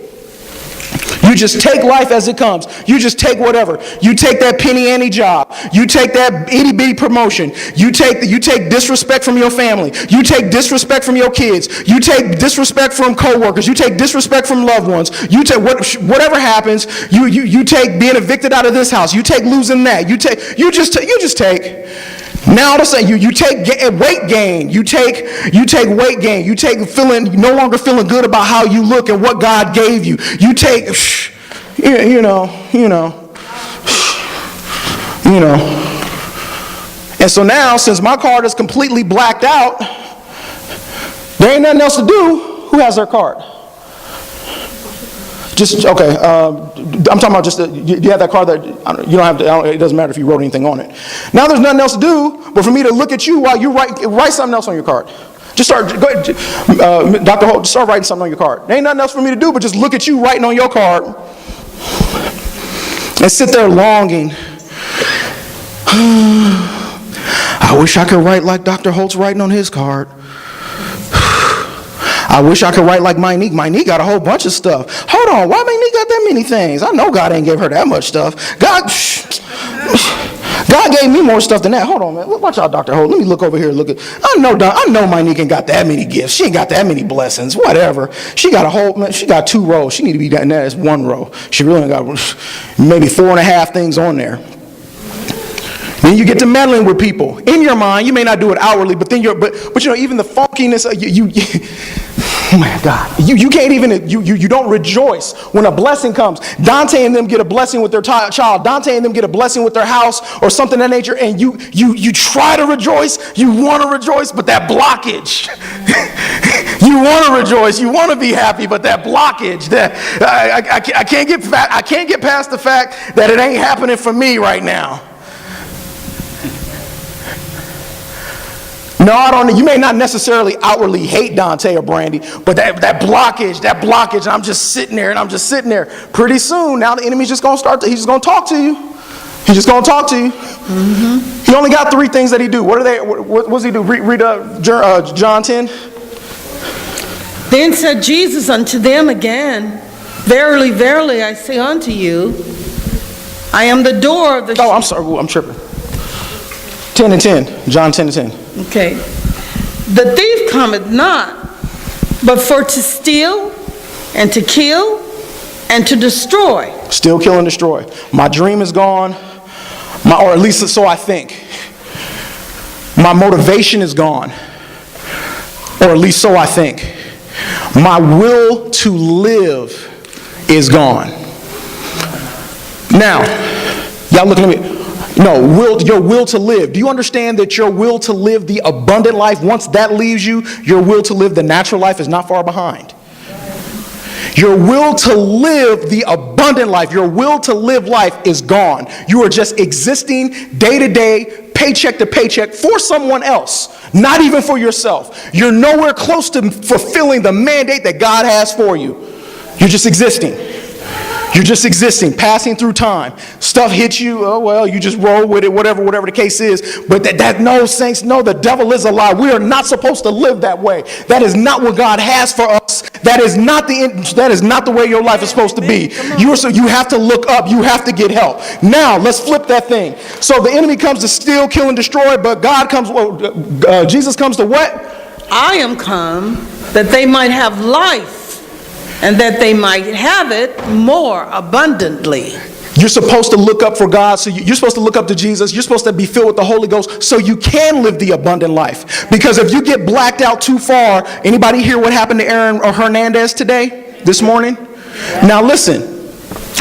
You just take life as it comes. You just take whatever. You take that penny ante job. You take that itty bitty promotion. You take disrespect from your family. You take disrespect from your kids. You take disrespect from coworkers. You take disrespect from loved ones. You take whatever happens. You take being evicted out of this house. You take losing that. You just take. Now to say you take weight gain. You take weight gain. You take no longer feeling good about how you look and what God gave you. You take, you know. And so now, since my card is completely blacked out, there ain't nothing else to do. Who has their card? Just, okay, I'm talking about just, you have that card that, you don't have to, it doesn't matter if you wrote anything on it. Now there's nothing else to do but for me to look at you while you write something else on your card. Just start, go ahead, Dr. Holt, just start writing something on your card. There ain't nothing else for me to do but just look at you writing on your card and sit there longing. I wish I could write like Dr. Holt's writing on his card. I wish I could write like Monique. Monique got a whole bunch of stuff. Hold on, why Monique got that many things? I know God ain't gave her that much stuff. God gave me more stuff than that. Hold on, man. Watch out, Dr. Holt. Let me look over here. I know Monique ain't got that many gifts. She ain't got that many blessings. Whatever. She got 2 rows. She need to be in that as 1 row. She really got maybe 4.5 things on there. Then you get to meddling with people. In your mind, you may not do it outwardly, but then but even the funkiness, oh my God, you can't even, you don't rejoice when a blessing comes. Dante and them get a blessing with their child. Dante and them get a blessing with their house or something of that nature, and you try to rejoice, you want to rejoice, but that blockage, you want to rejoice, you want to be happy, but that blockage, that I can't get past the fact that it ain't happening for me right now. No, I don't. You may not necessarily outwardly hate Dante or Brandy, but that blockage, I'm just sitting there, Pretty soon, now the enemy's just going to he's just going to talk to you. He's just going to talk to you. Mm-hmm. He only got 3 things that he do. What does he do? Read John 10. Then said Jesus unto them again, Verily, verily, I say unto you, I am the door of the sheep. Oh, I'm sorry. I'm tripping. 10 and 10. John 10 and 10. Okay. The thief cometh not, but for to steal and to kill and to destroy. Steal, kill, and destroy. My dream is gone, or at least so I think. My motivation is gone, or at least so I think. My will to live is gone. Now, y'all looking at me. No, your will to live. Do you understand that your will to live the abundant life, once that leaves you, your will to live the natural life is not far behind? Your will to live the abundant life, your will to live life is gone. You are just existing day to day, paycheck to paycheck for someone else, not even for yourself. You're nowhere close to fulfilling the mandate that God has for you. You're just existing. You're just existing, passing through time. Stuff hits you, oh well, you just roll with it, whatever the case is. But no, saints, no, the devil is a lie. We are not supposed to live that way. That is not what God has for us. That is not the way your life is supposed to be. You have to look up. You have to get help. Now, let's flip that thing. So the enemy comes to steal, kill, and destroy, but Jesus comes to what? I am come that they might have life, and that they might have it more abundantly. You're supposed to look up for God, so you're supposed to look up to Jesus. You're supposed to be filled with the Holy Ghost so you can live the abundant life. Because if you get blacked out too far, anybody hear what happened to Aaron or Hernandez this morning? Now listen,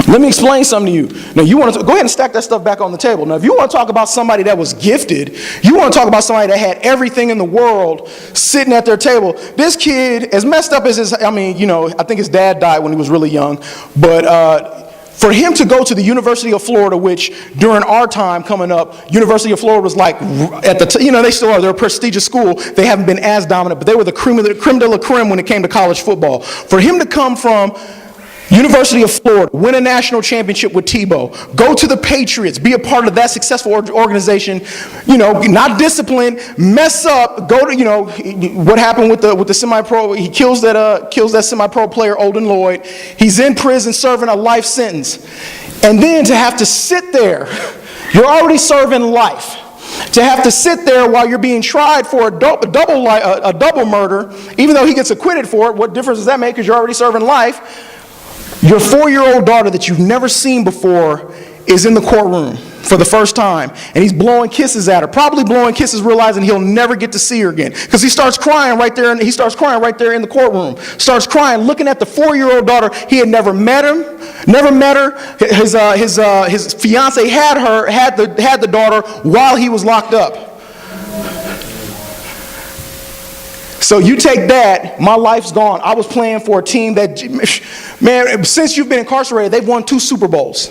let me explain something to you. Now you want to go ahead and stack that stuff back on the table. Now if you want to talk about somebody that was gifted, you want to talk about somebody that had everything in the world sitting at their table. This kid, as messed up as I think his dad died when he was really young, but for him to go to the University of Florida, which during our time coming up, University of Florida was like they still are. They're a prestigious school. They haven't been as dominant, but they were the creme de la creme when it came to college football. For him to come from University of Florida, win a national championship with Tebow, go to the Patriots, be a part of that successful organization, not disciplined, mess up, go to, what happened with the semi-pro, he kills that semi-pro player, Olden Lloyd. He's in prison serving a life sentence. And then to have to sit there, you're already serving life. To have to sit there while you're being tried for a double murder, even though he gets acquitted for it, what difference does that make because you're already serving life? Your 4-year-old daughter that you've never seen before is in the courtroom for the first time, and he's blowing kisses at her, probably blowing kisses, realizing he'll never get to see her again, because he starts crying right there, and he starts crying right there in the courtroom. Starts crying, looking at the 4-year-old daughter. He had never met her. His fiance had the daughter while he was locked up. So you take that, my life's gone. I was playing for a team that, man, since you've been incarcerated, they've won 2 Super Bowls.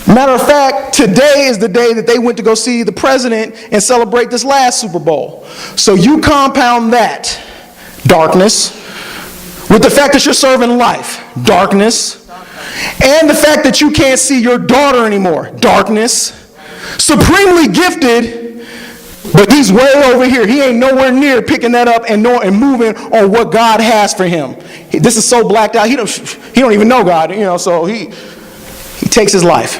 Matter of fact, today is the day that they went to go see the president and celebrate this last Super Bowl. So you compound that, darkness, with the fact that you're serving life, darkness, and the fact that you can't see your daughter anymore, darkness, supremely gifted, but he's way over here. He ain't nowhere near picking that up and moving on what God has for him. This is so blacked out. He don't even know God, so he takes his life.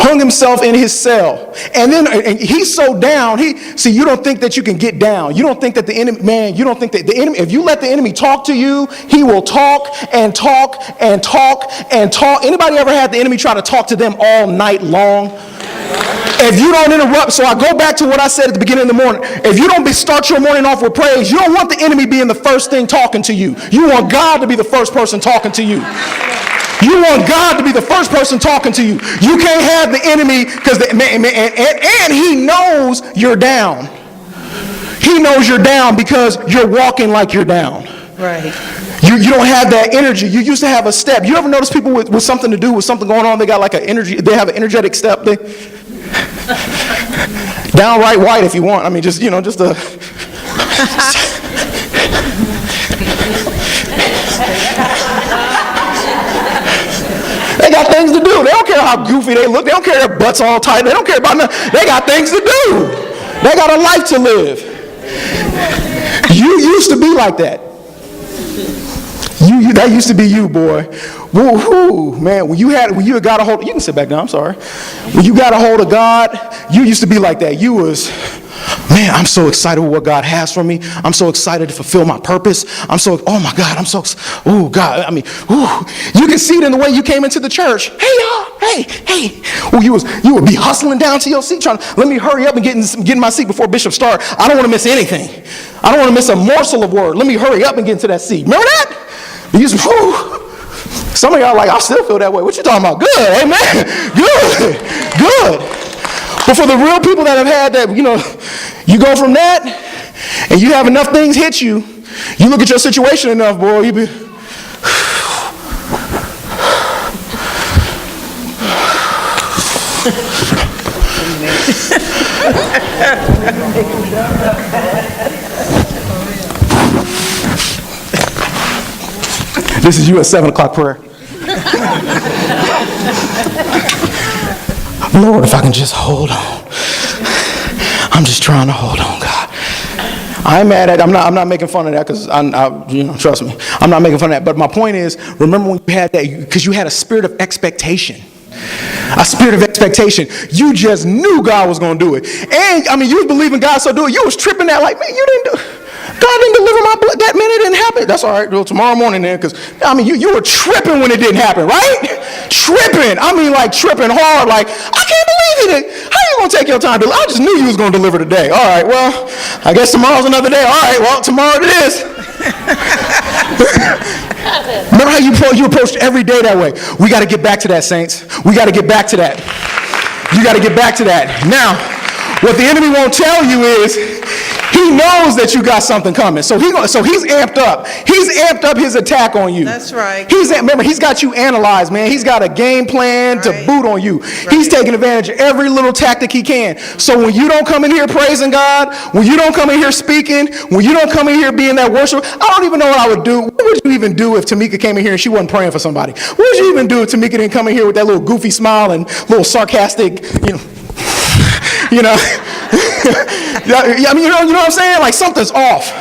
Hung himself in his cell. And he's so down. You don't think that you can get down. You don't think that the enemy, if you let the enemy talk to you, he will talk and talk and talk and talk. Anybody ever had the enemy try to talk to them all night long? If you don't interrupt, so I go back to what I said at the beginning of the morning. If you don't start your morning off with praise, you don't want the enemy being the first thing talking to you. You want God to be the first person talking to you. You want God to be the first person talking to you. You can't have the enemy and he knows you're down. He knows you're down because you're walking like you're down. Right. You don't have that energy. You used to have a step. You ever notice people with something to do, with something going on, they got like an energy, they have an energetic step. Downright white if you want. I mean, just a... They got things to do. They don't care how goofy they look. They don't care their butts all tight. They don't care about nothing. They got things to do. They got a life to live. You used to be like that. That used to be you, boy. Woo-hoo, man. When you got a hold, you can sit back down, I'm sorry. When you got a hold of God, you used to be like that. You was, Man, I'm so excited with what God has for me. I'm so excited to fulfill my purpose. Oh my God, oh God, I mean, you can see it in the way you came into the church. Hey y'all, hey. Well, you would be hustling down to your seat trying to, let me hurry up and get in my seat before Bishop start. I don't want to miss anything. I don't want to miss a morsel of word. Let me hurry up and get into that seat. Remember that? You just, some of y'all are like, I still feel that way. What you talking about? Good, amen. Good. But for the real people that have had that, you go from that and you have enough things hit you, you look at your situation enough, boy, you be... This is you at 7 o'clock prayer. Lord, if I can just hold on. I'm just trying to hold on, God. I ain't mad at it. I'm not making fun of that because trust me, I'm not making fun of that. But my point is, remember when you had that, because you had a spirit of expectation. A spirit of expectation. You just knew God was going to do it. And, you was believing God so do it. You was tripping that like, man, you didn't do it. God didn't deliver my blood that minute. It didn't happen. That's all right. Well, tomorrow morning then, because, you were tripping when it didn't happen, right? Tripping. Like tripping hard. Like, I can't believe it. How you going to take your time? I just knew you was going to deliver today. All right, well, I guess tomorrow's another day. All right, well, tomorrow it is. Remember how you approached every day that way? We got to get back to that, saints. We got to get back to that. You got to get back to that. Now, what the enemy won't tell you is he knows that you got something coming. So he's amped up. He's amped up his attack on you. That's right. Remember, he's got you analyzed, man. He's got a game plan to boot on you. Right. He's taking advantage of every little tactic he can. So when you don't come in here praising God, when you don't come in here speaking, when you don't come in here being that worshiper, I don't even know what I would do. What would you even do if Tamika came in here and she wasn't praying for somebody? What would you even do if Tamika didn't come in here with that little goofy smile and little sarcastic, you know what I'm saying? Like something's off.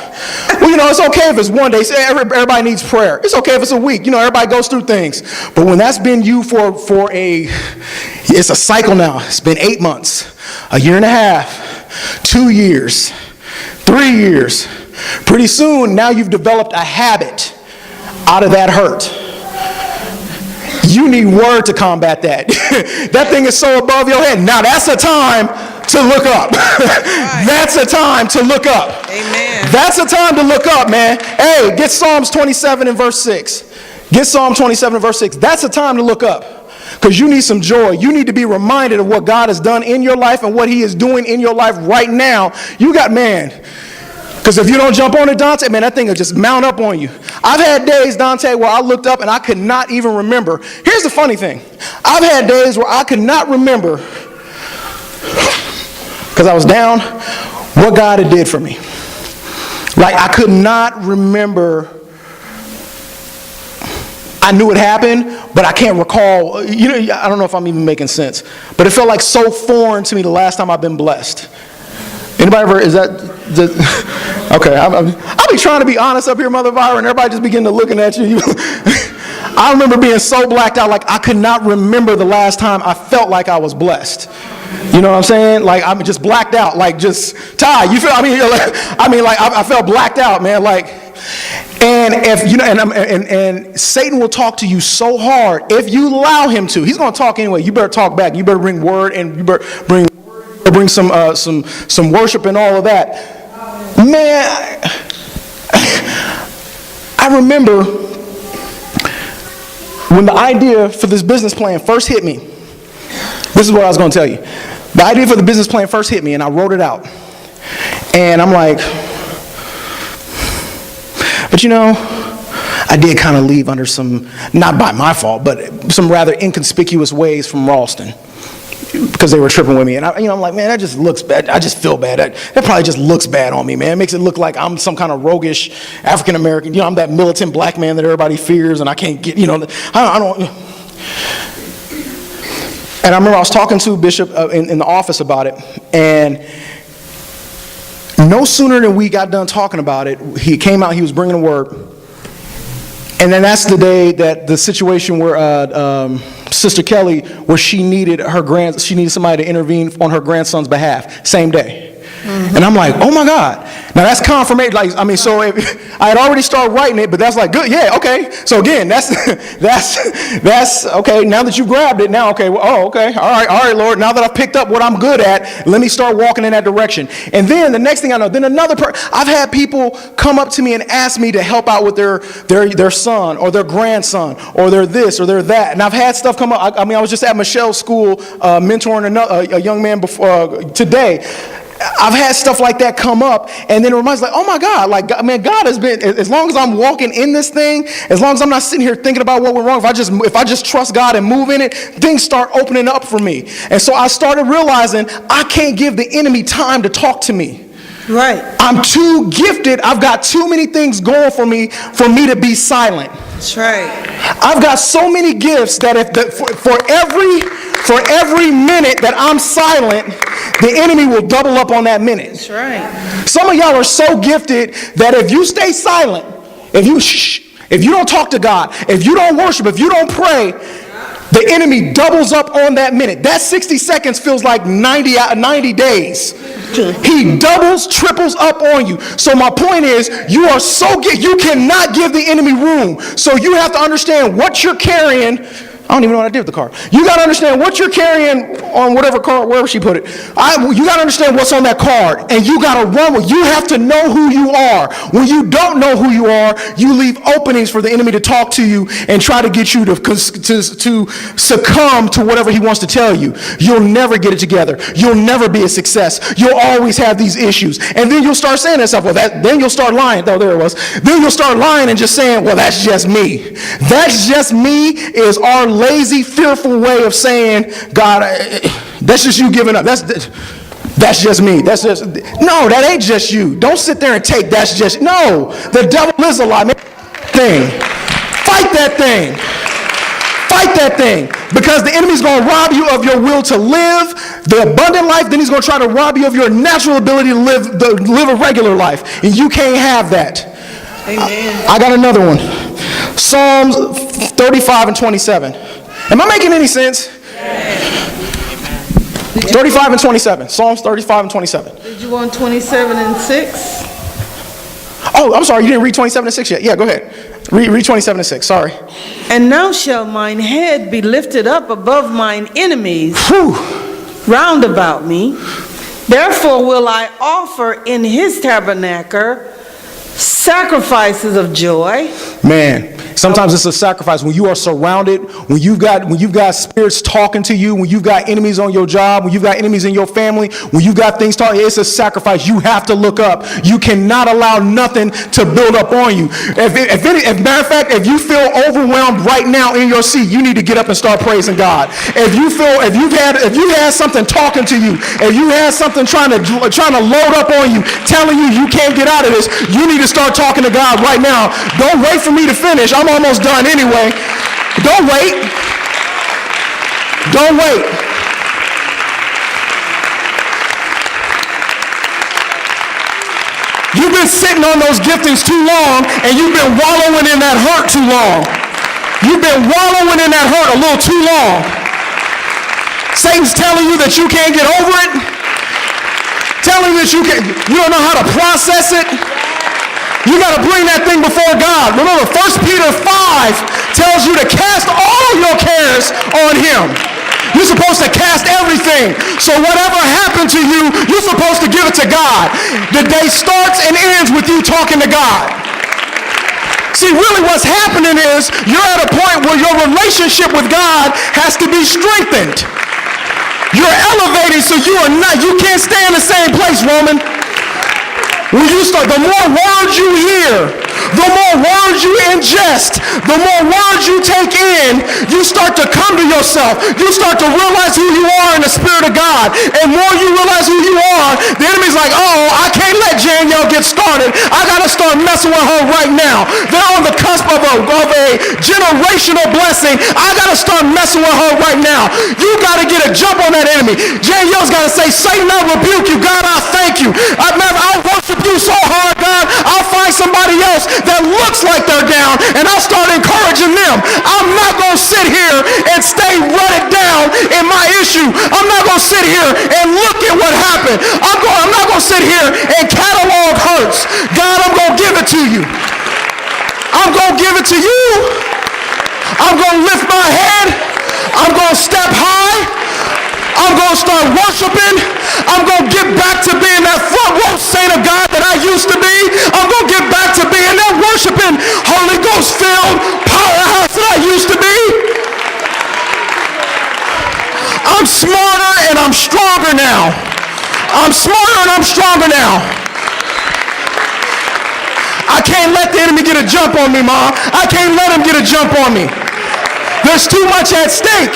Well, it's okay if it's one day. Everybody needs prayer. It's okay if it's a week. Everybody goes through things. But when that's been you it's a cycle now. It's been 8 months, a year and a half, 2 years, 3 years. Pretty soon, now you've developed a habit out of that hurt. You need word to combat that. That thing is so above your head. Now that's a time to look up. Right. That's a time to look up. Amen. That's a time to look up, man. Hey, get Psalms 27 and verse 6. Get Psalm 27 and verse 6. That's a time to look up. Because you need some joy. You need to be reminded of what God has done in your life and what he is doing in your life right now. You got, man. Because if you don't jump on it, Dante, man, that thing will just mount up on you. I've had days, Dante, where I looked up and I could not even remember. Here's the funny thing. I've had days where I could not remember, because I was down, what God had did for me. Like, I could not remember. I knew it happened, but I can't recall. I don't know if I'm even making sense. But it felt like so foreign to me the last time I've been blessed. Anybody ever, okay, I'll be trying to be honest up here, Mother Byron, and everybody just begin to looking at you. I remember being so blacked out, like I could not remember the last time I felt like I was blessed. You know what I'm saying? Like I'm just blacked out, like just, Ty, you feel, I felt blacked out, man, like, and if, and Satan will talk to you so hard, if you allow him to, he's going to talk anyway, you better talk back, you better bring word, and you better bring some worship and all of that. Man, I remember when the idea for this business plan first hit me. This is what I was going to tell you. The idea for the business plan first hit me, and I wrote it out. And I'm like, but I did kind of leave under some, not by my fault, but some rather inconspicuous ways from Ralston, because they were tripping with me. And I'm like, man, that just looks bad. I just feel bad. That probably just looks bad on me, man. It makes it look like I'm some kind of roguish African-American. I'm that militant black man that everybody fears, and I can't get, I don't. And I remember I was talking to Bishop in the office about it, and no sooner than we got done talking about it, he came out, he was bringing a word. And then that's the day that the situation where Sister Kelly, where she needed somebody to intervene on her grandson's behalf, same day. And I'm like, oh my God. Now that's confirmation. Like, I mean, so if, I had already started writing it, but that's like, good, yeah, okay. So again, that's okay. Now that you grabbed it, now, okay, well, oh, okay, all right, Lord. Now that I've picked up what I'm good at, let me start walking in that direction. And then the next thing I know, then I've had people come up to me and ask me to help out with their son or their grandson or their this or their that. And I've had stuff come up. I mean, I was just at Michelle's school mentoring a young man before today. I've had stuff like that come up, and then it reminds me, like, oh my God, like, man, God has been, as long as I'm walking in this thing, as long as I'm not sitting here thinking about what went wrong, if I just trust God and move in it, things start opening up for me. And so I started realizing I can't give the enemy time to talk to me. Right. I'm too gifted. I've got too many things going for me to be silent. That's right. I've got so many gifts that for every minute that I'm silent, the enemy will double up on that minute. That's right. Some of y'all are so gifted that if you stay silent, if you don't talk to God, if you don't worship, if you don't pray, the enemy doubles up on that minute. That 60 seconds feels like 90 days. He doubles, triples up on you. So my point is, you are so gifted, you cannot give the enemy room. So you have to understand what you're carrying. I don't even know what I did with the car. You got to understand what you're carrying on whatever card, wherever she put it. You got to understand what's on that card, and you got to run with. You have to know who you are. When you don't know who you are, you leave openings for the enemy to talk to you and try to get you to succumb to whatever he wants to tell you. You'll never get it together. You'll never be a success. You'll always have these issues, and then you'll start saying to yourself, then you'll start lying. Oh, there it was. Then you'll start lying and just saying, well, that's just me. That's just me is our lazy, fearful way of saying, God, that's just you giving up. That's just me. No, that ain't just you. Don't sit there and take that's just, no, the devil is a lie. Fight that thing. Fight that thing. Because the enemy's going to rob you of your will to live the abundant life, then he's going to try to rob you of your natural ability to live a regular life. And you can't have that. Amen. I got another one. Psalms 35 and 27. Am I making any sense? 35 and 27. Psalms 35 and 27. Did you want 27 and 6? Oh, I'm sorry. You didn't read 27 and 6 yet. Yeah, go ahead. Read 27 and 6. Sorry. And now shall mine head be lifted up above mine enemies round about me. Therefore will I offer in his tabernacle sacrifices of joy. Man, sometimes it's a sacrifice when you are surrounded, when you've got spirits talking to you, when you've got enemies on your job, when you've got enemies in your family, when you've got things talking, it's a sacrifice. You have to look up. You cannot allow nothing to build up on you. If matter of fact, if you feel overwhelmed right now in your seat, you need to get up and start praising God. If you had something talking to you, if you had something trying to load up on you, telling you can't get out of this, you need to start talking to God right now. Don't wait for me to finish. I'm almost done anyway. Don't wait. Don't wait. You've been sitting on those giftings too long, and you've been wallowing in that hurt too long. You've been wallowing in that hurt a little too long. Satan's telling you that you can't get over it. Telling you that you don't know how to process it. You got to bring that thing before God. Remember, 1 Peter 5 tells you to cast all your cares on him. You're supposed to cast everything. So whatever happened to you, you're supposed to give it to God. The day starts and ends with you talking to God. See, really what's happening is you're at a point where your relationship with God has to be strengthened. You're elevating, so you can't stay in the same place, woman. When you start, the more words you hear, the more words you ingest, the more words you take in, you start to come to yourself. You start to realize who you are in the Spirit of God. And more you realize who you are, the enemy's like, oh, I can't let Danielle get started. I got to start messing with her right now. They're on the cusp of a generational blessing. I got to start messing with her right now. You got to get a jump on that enemy. Danielle's got to say, Satan, I rebuke you. God, I thank you. I'll worship you so hard, God. I'll find somebody else that looks like they're down, and I'll start encouraging them. I'm not going to sit here and stay rutted down in my against you. I'm not going to sit here and look at what happened. I'm not going to sit here and catalog hurts. God, I'm going to give it to you. I'm going to give it to you. I'm going to lift my head. I'm going to step high. I'm going to start worshiping. I'm going to get back to being that front row saint of God that I used to be. I'm going to get back to being that worshiping, Holy Ghost filled powerhouse that I used to be. I'm smarter and I'm stronger now. I'm smarter and I'm stronger now. I can't let the enemy get a jump on me, Ma. I can't let him get a jump on me. There's too much at stake.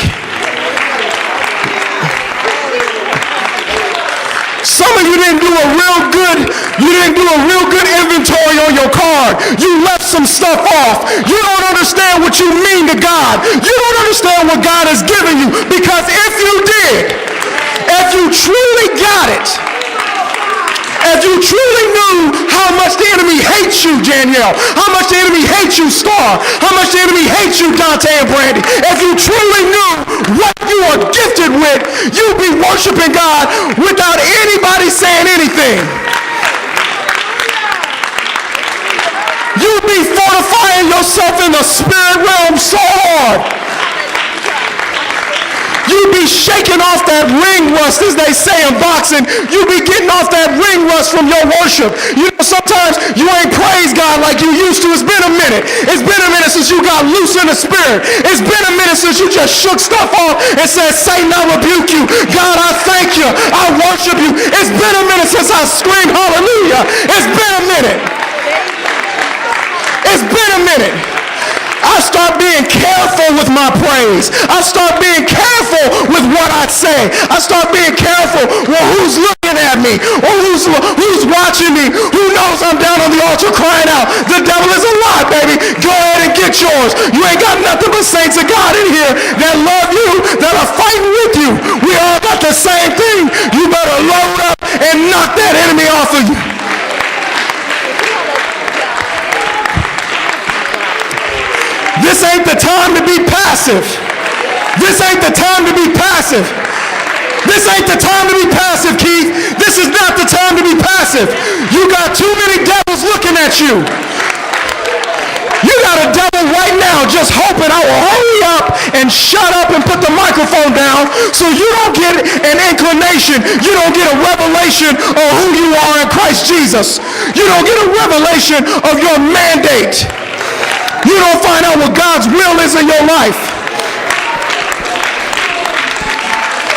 Some of you didn't do a real good inventory on your card. You left some stuff off. You don't understand what you mean to God. You don't understand what God has given you. Because if you did, if you truly got it, if you truly knew how much the enemy hates you, Danielle, how much the enemy hates you, Star, how much the enemy hates you, Dante and Brandy, if you truly knew what you are gifted with, you'd be worshiping God without anybody saying anything. You'd be fortifying yourself in the spirit realm so hard. You'd be shaking off that ring rust, as they say in boxing. You'd be getting off that ring rust from your worship. You know, sometimes you ain't praised God like you used to. It's been a minute. It's been a minute since you got loose in the spirit. It's been a minute since you just shook stuff off and said, Satan, I rebuke you. God, I thank you. I worship you. It's been a minute since I screamed hallelujah. It's been a minute. It's been a minute. I start being careful with my praise. I start being careful with what I say. I start being careful with who's looking at me or who's watching me, who knows I'm down on the altar crying out, the devil is a lie, baby. Go ahead and get yours. You ain't got nothing but saints of God in here that love you, that are fighting with you. We all got the same thing. You better load up and knock that enemy off of you. This ain't the time to be passive. This ain't the time to be passive. This ain't the time to be passive, Keith. This is not the time to be passive. You got too many devils looking at you. You got a devil right now just hoping I will hurry up and shut up and put the microphone down so you don't get an inclination. You don't get a revelation of who you are in Christ Jesus. You don't get a revelation of your mandate. You don't find out what God's will is in your life.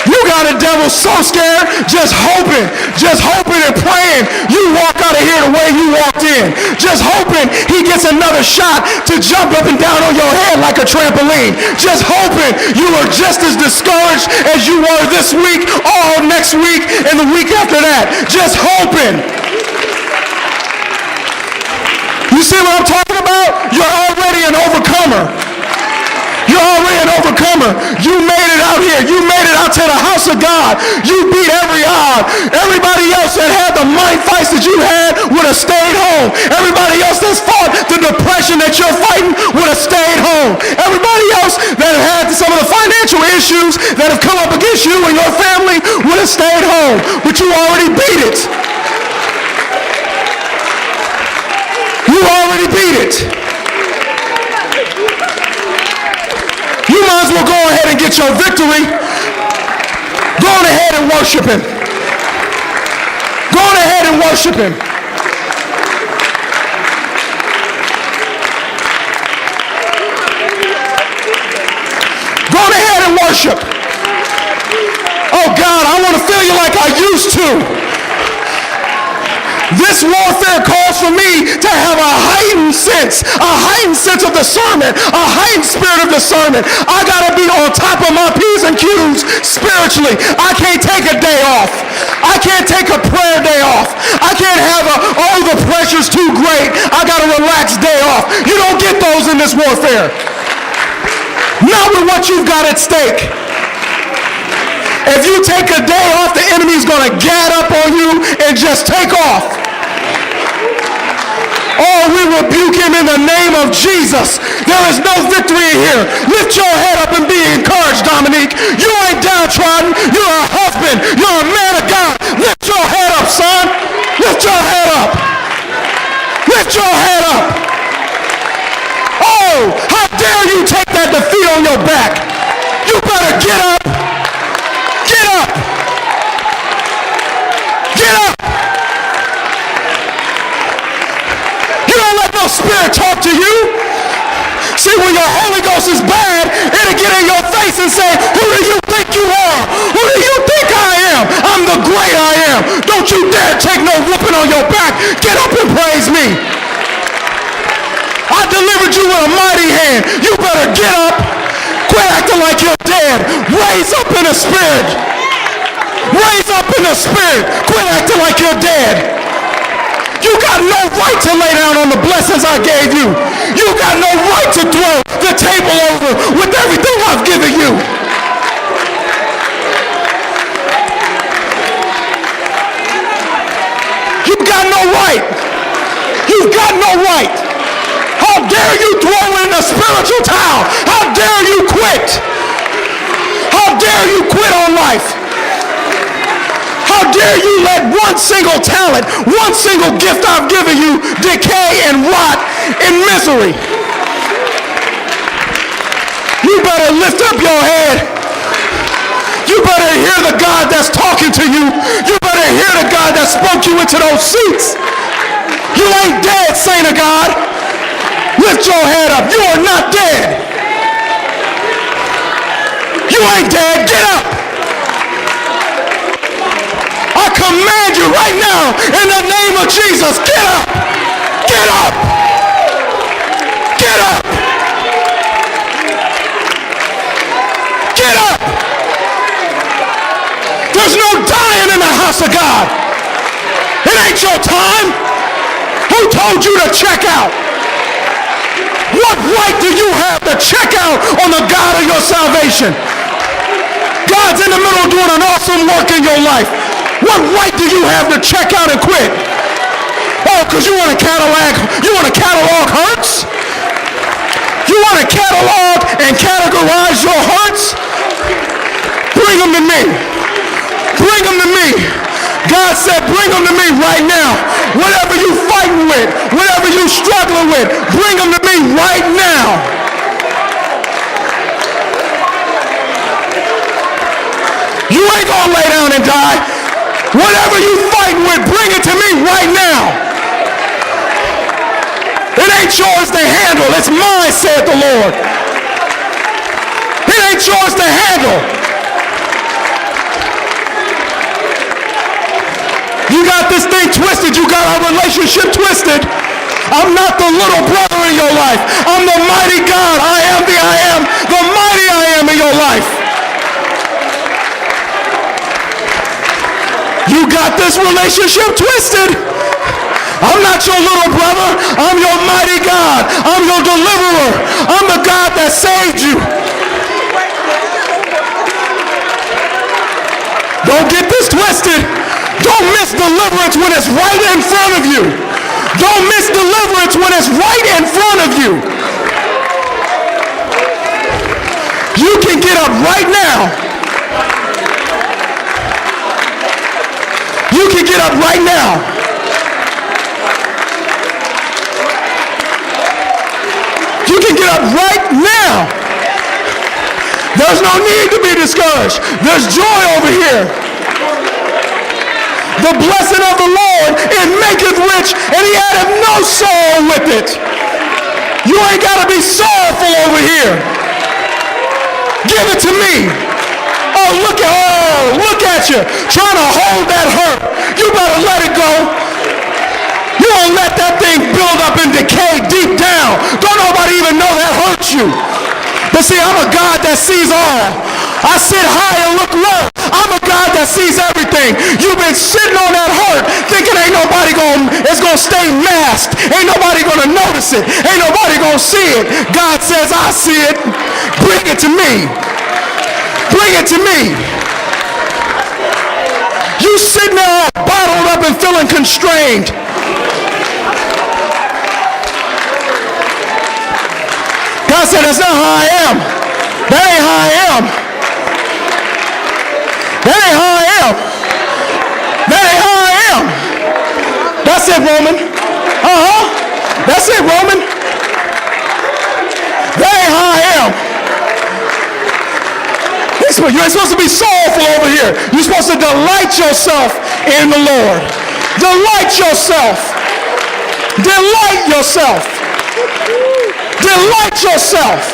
You got a devil so scared, just hoping and praying you walk out of here the way you walked in. Just hoping he gets another shot to jump up and down on your head like a trampoline. Just hoping you are just as discouraged as you were this week, all next week, and the week after that. Just hoping. You see what I'm talking about? You're already an overcomer. You're already an overcomer. You made it out here. You made it out to the house of God. You beat every odd. Everybody else that had the mind fights that you had would have stayed home. Everybody else that's fought the depression that you're fighting would have stayed home. Everybody else that had some of the financial issues that have come up against you and your family would have stayed home. But you already beat it. You already beat it. You might as well go ahead and get your victory. Go on ahead and worship him. Go on ahead and worship him. Go on ahead and worship. Oh God, I want to feel you like I used to. This warfare calls for me to have a heightened sense of discernment, a heightened spirit of discernment. I got to be on top of my P's and Q's spiritually. I can't take a day off. I can't take a prayer day off. I can't have the pressure's too great. I got a relaxed day off. You don't get those in this warfare. Not with what you've got at stake. If you take a day off, the enemy's going to gad up on you and just take off. Oh, we rebuke him in the name of Jesus. There is no victory in here. Lift your head up and be encouraged, Dominique. You ain't downtrodden. You're a husband. You're a man of God. Lift your head up, son. Lift your head up. Lift your head up. Oh, how dare you take that defeat on your back. You better get up. Get up. Get up. You don't let no spirit talk to you. See, when your Holy Ghost is bad, it'll get in your face and say, who do you think you are? Who do you think I am? I'm the great I am. Don't you dare take no whooping on your back. Get up and praise me. I delivered you with a mighty hand. You better get up. Quit acting like you're dead. Raise up in the spirit. Raise up in the spirit. Quit acting like you're dead. You got no right to lay down on the blessings I gave you. You got no right to throw the table over with everything I've given you. You got no right. You've got no right. How dare you throw in the spiritual towel? How dare you quit? How dare you quit on life? How dare you let one single talent, one single gift I've given you decay and rot in misery? You better lift up your head. You better hear the God that's talking to you. You better hear the God that spoke you into those seats. You ain't dead, saint of God. Lift your head up. You are not dead. You ain't dead. Get up. I command you right now in the name of Jesus. Get up. Get up. Get up. Get up. There's no dying in the house of God. It ain't your time. Who told you to check out? What right do you have to check out on the God of your salvation? God's in the middle of doing an awesome work in your life. What right do you have to check out and quit? Oh, because you want to catalog hurts? You want to catalog and categorize your hurts? Bring them to me. Bring them to me. God said, bring them to me right now. Whatever you fighting with, whatever you struggling with, bring them to me right now. You ain't gonna lay down and die. Whatever you fighting with, bring it to me right now. It ain't yours to handle. It's mine, said the Lord. It ain't yours to handle. You got this thing twisted. You got our relationship twisted. I'm not the little brother in your life. I'm the mighty God. I am the I am. The mighty I am in your life. You got this relationship twisted. I'm not your little brother. I'm your mighty God. I'm your deliverer. I'm the God that saved you. Don't get this twisted. Don't miss deliverance when it's right in front of you. Don't miss deliverance when it's right in front of you. You can get up right now. You can get up right now. You can get up right now. There's no need to be discouraged. There's joy over here. The blessing of the Lord, it maketh rich, and he addeth no sorrow with it. You ain't got to be sorrowful over here. Give it to me. Oh, look at you, trying to hold that hurt. You better let it go. You don't let that thing build up and decay deep down. Don't nobody even know that hurts you. But see, I'm a God that sees all. I sit high and look low. I'm a God that sees everything. You've been sitting on that hurt thinking ain't nobody it's gonna stay masked. Ain't nobody gonna notice it. Ain't nobody gonna see it. God says, I see it. Bring it to me. Bring it to me. You sitting there all bottled up and feeling constrained. God said, that's not how I am. That ain't how I am. That ain't how I am. That ain't how I am. That's it, Roman. That's it, Roman. That ain't how I am. You ain't supposed to be soulful over here. You're supposed to delight yourself in the Lord. Delight yourself. Delight yourself. Delight yourself.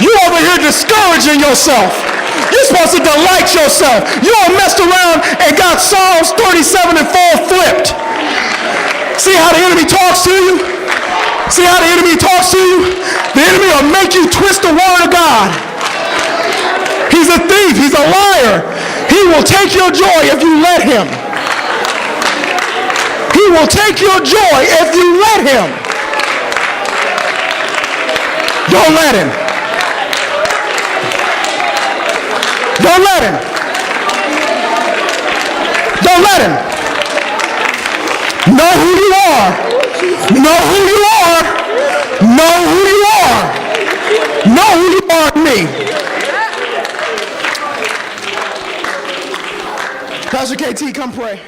You over here discouraging yourself. You're supposed to delight yourself. You all messed around and got Psalms 37 and 4 flipped. See how the enemy talks to you? See how the enemy talks to you? The enemy will make you twist the word of God. He's a thief. He's a liar. He will take your joy if you let him. He will take your joy if you let him. Don't let him. Don't let him. Don't let him. Know who you are. Know who you are. Know who you are. Know who you are in me. Pastor KT, come pray.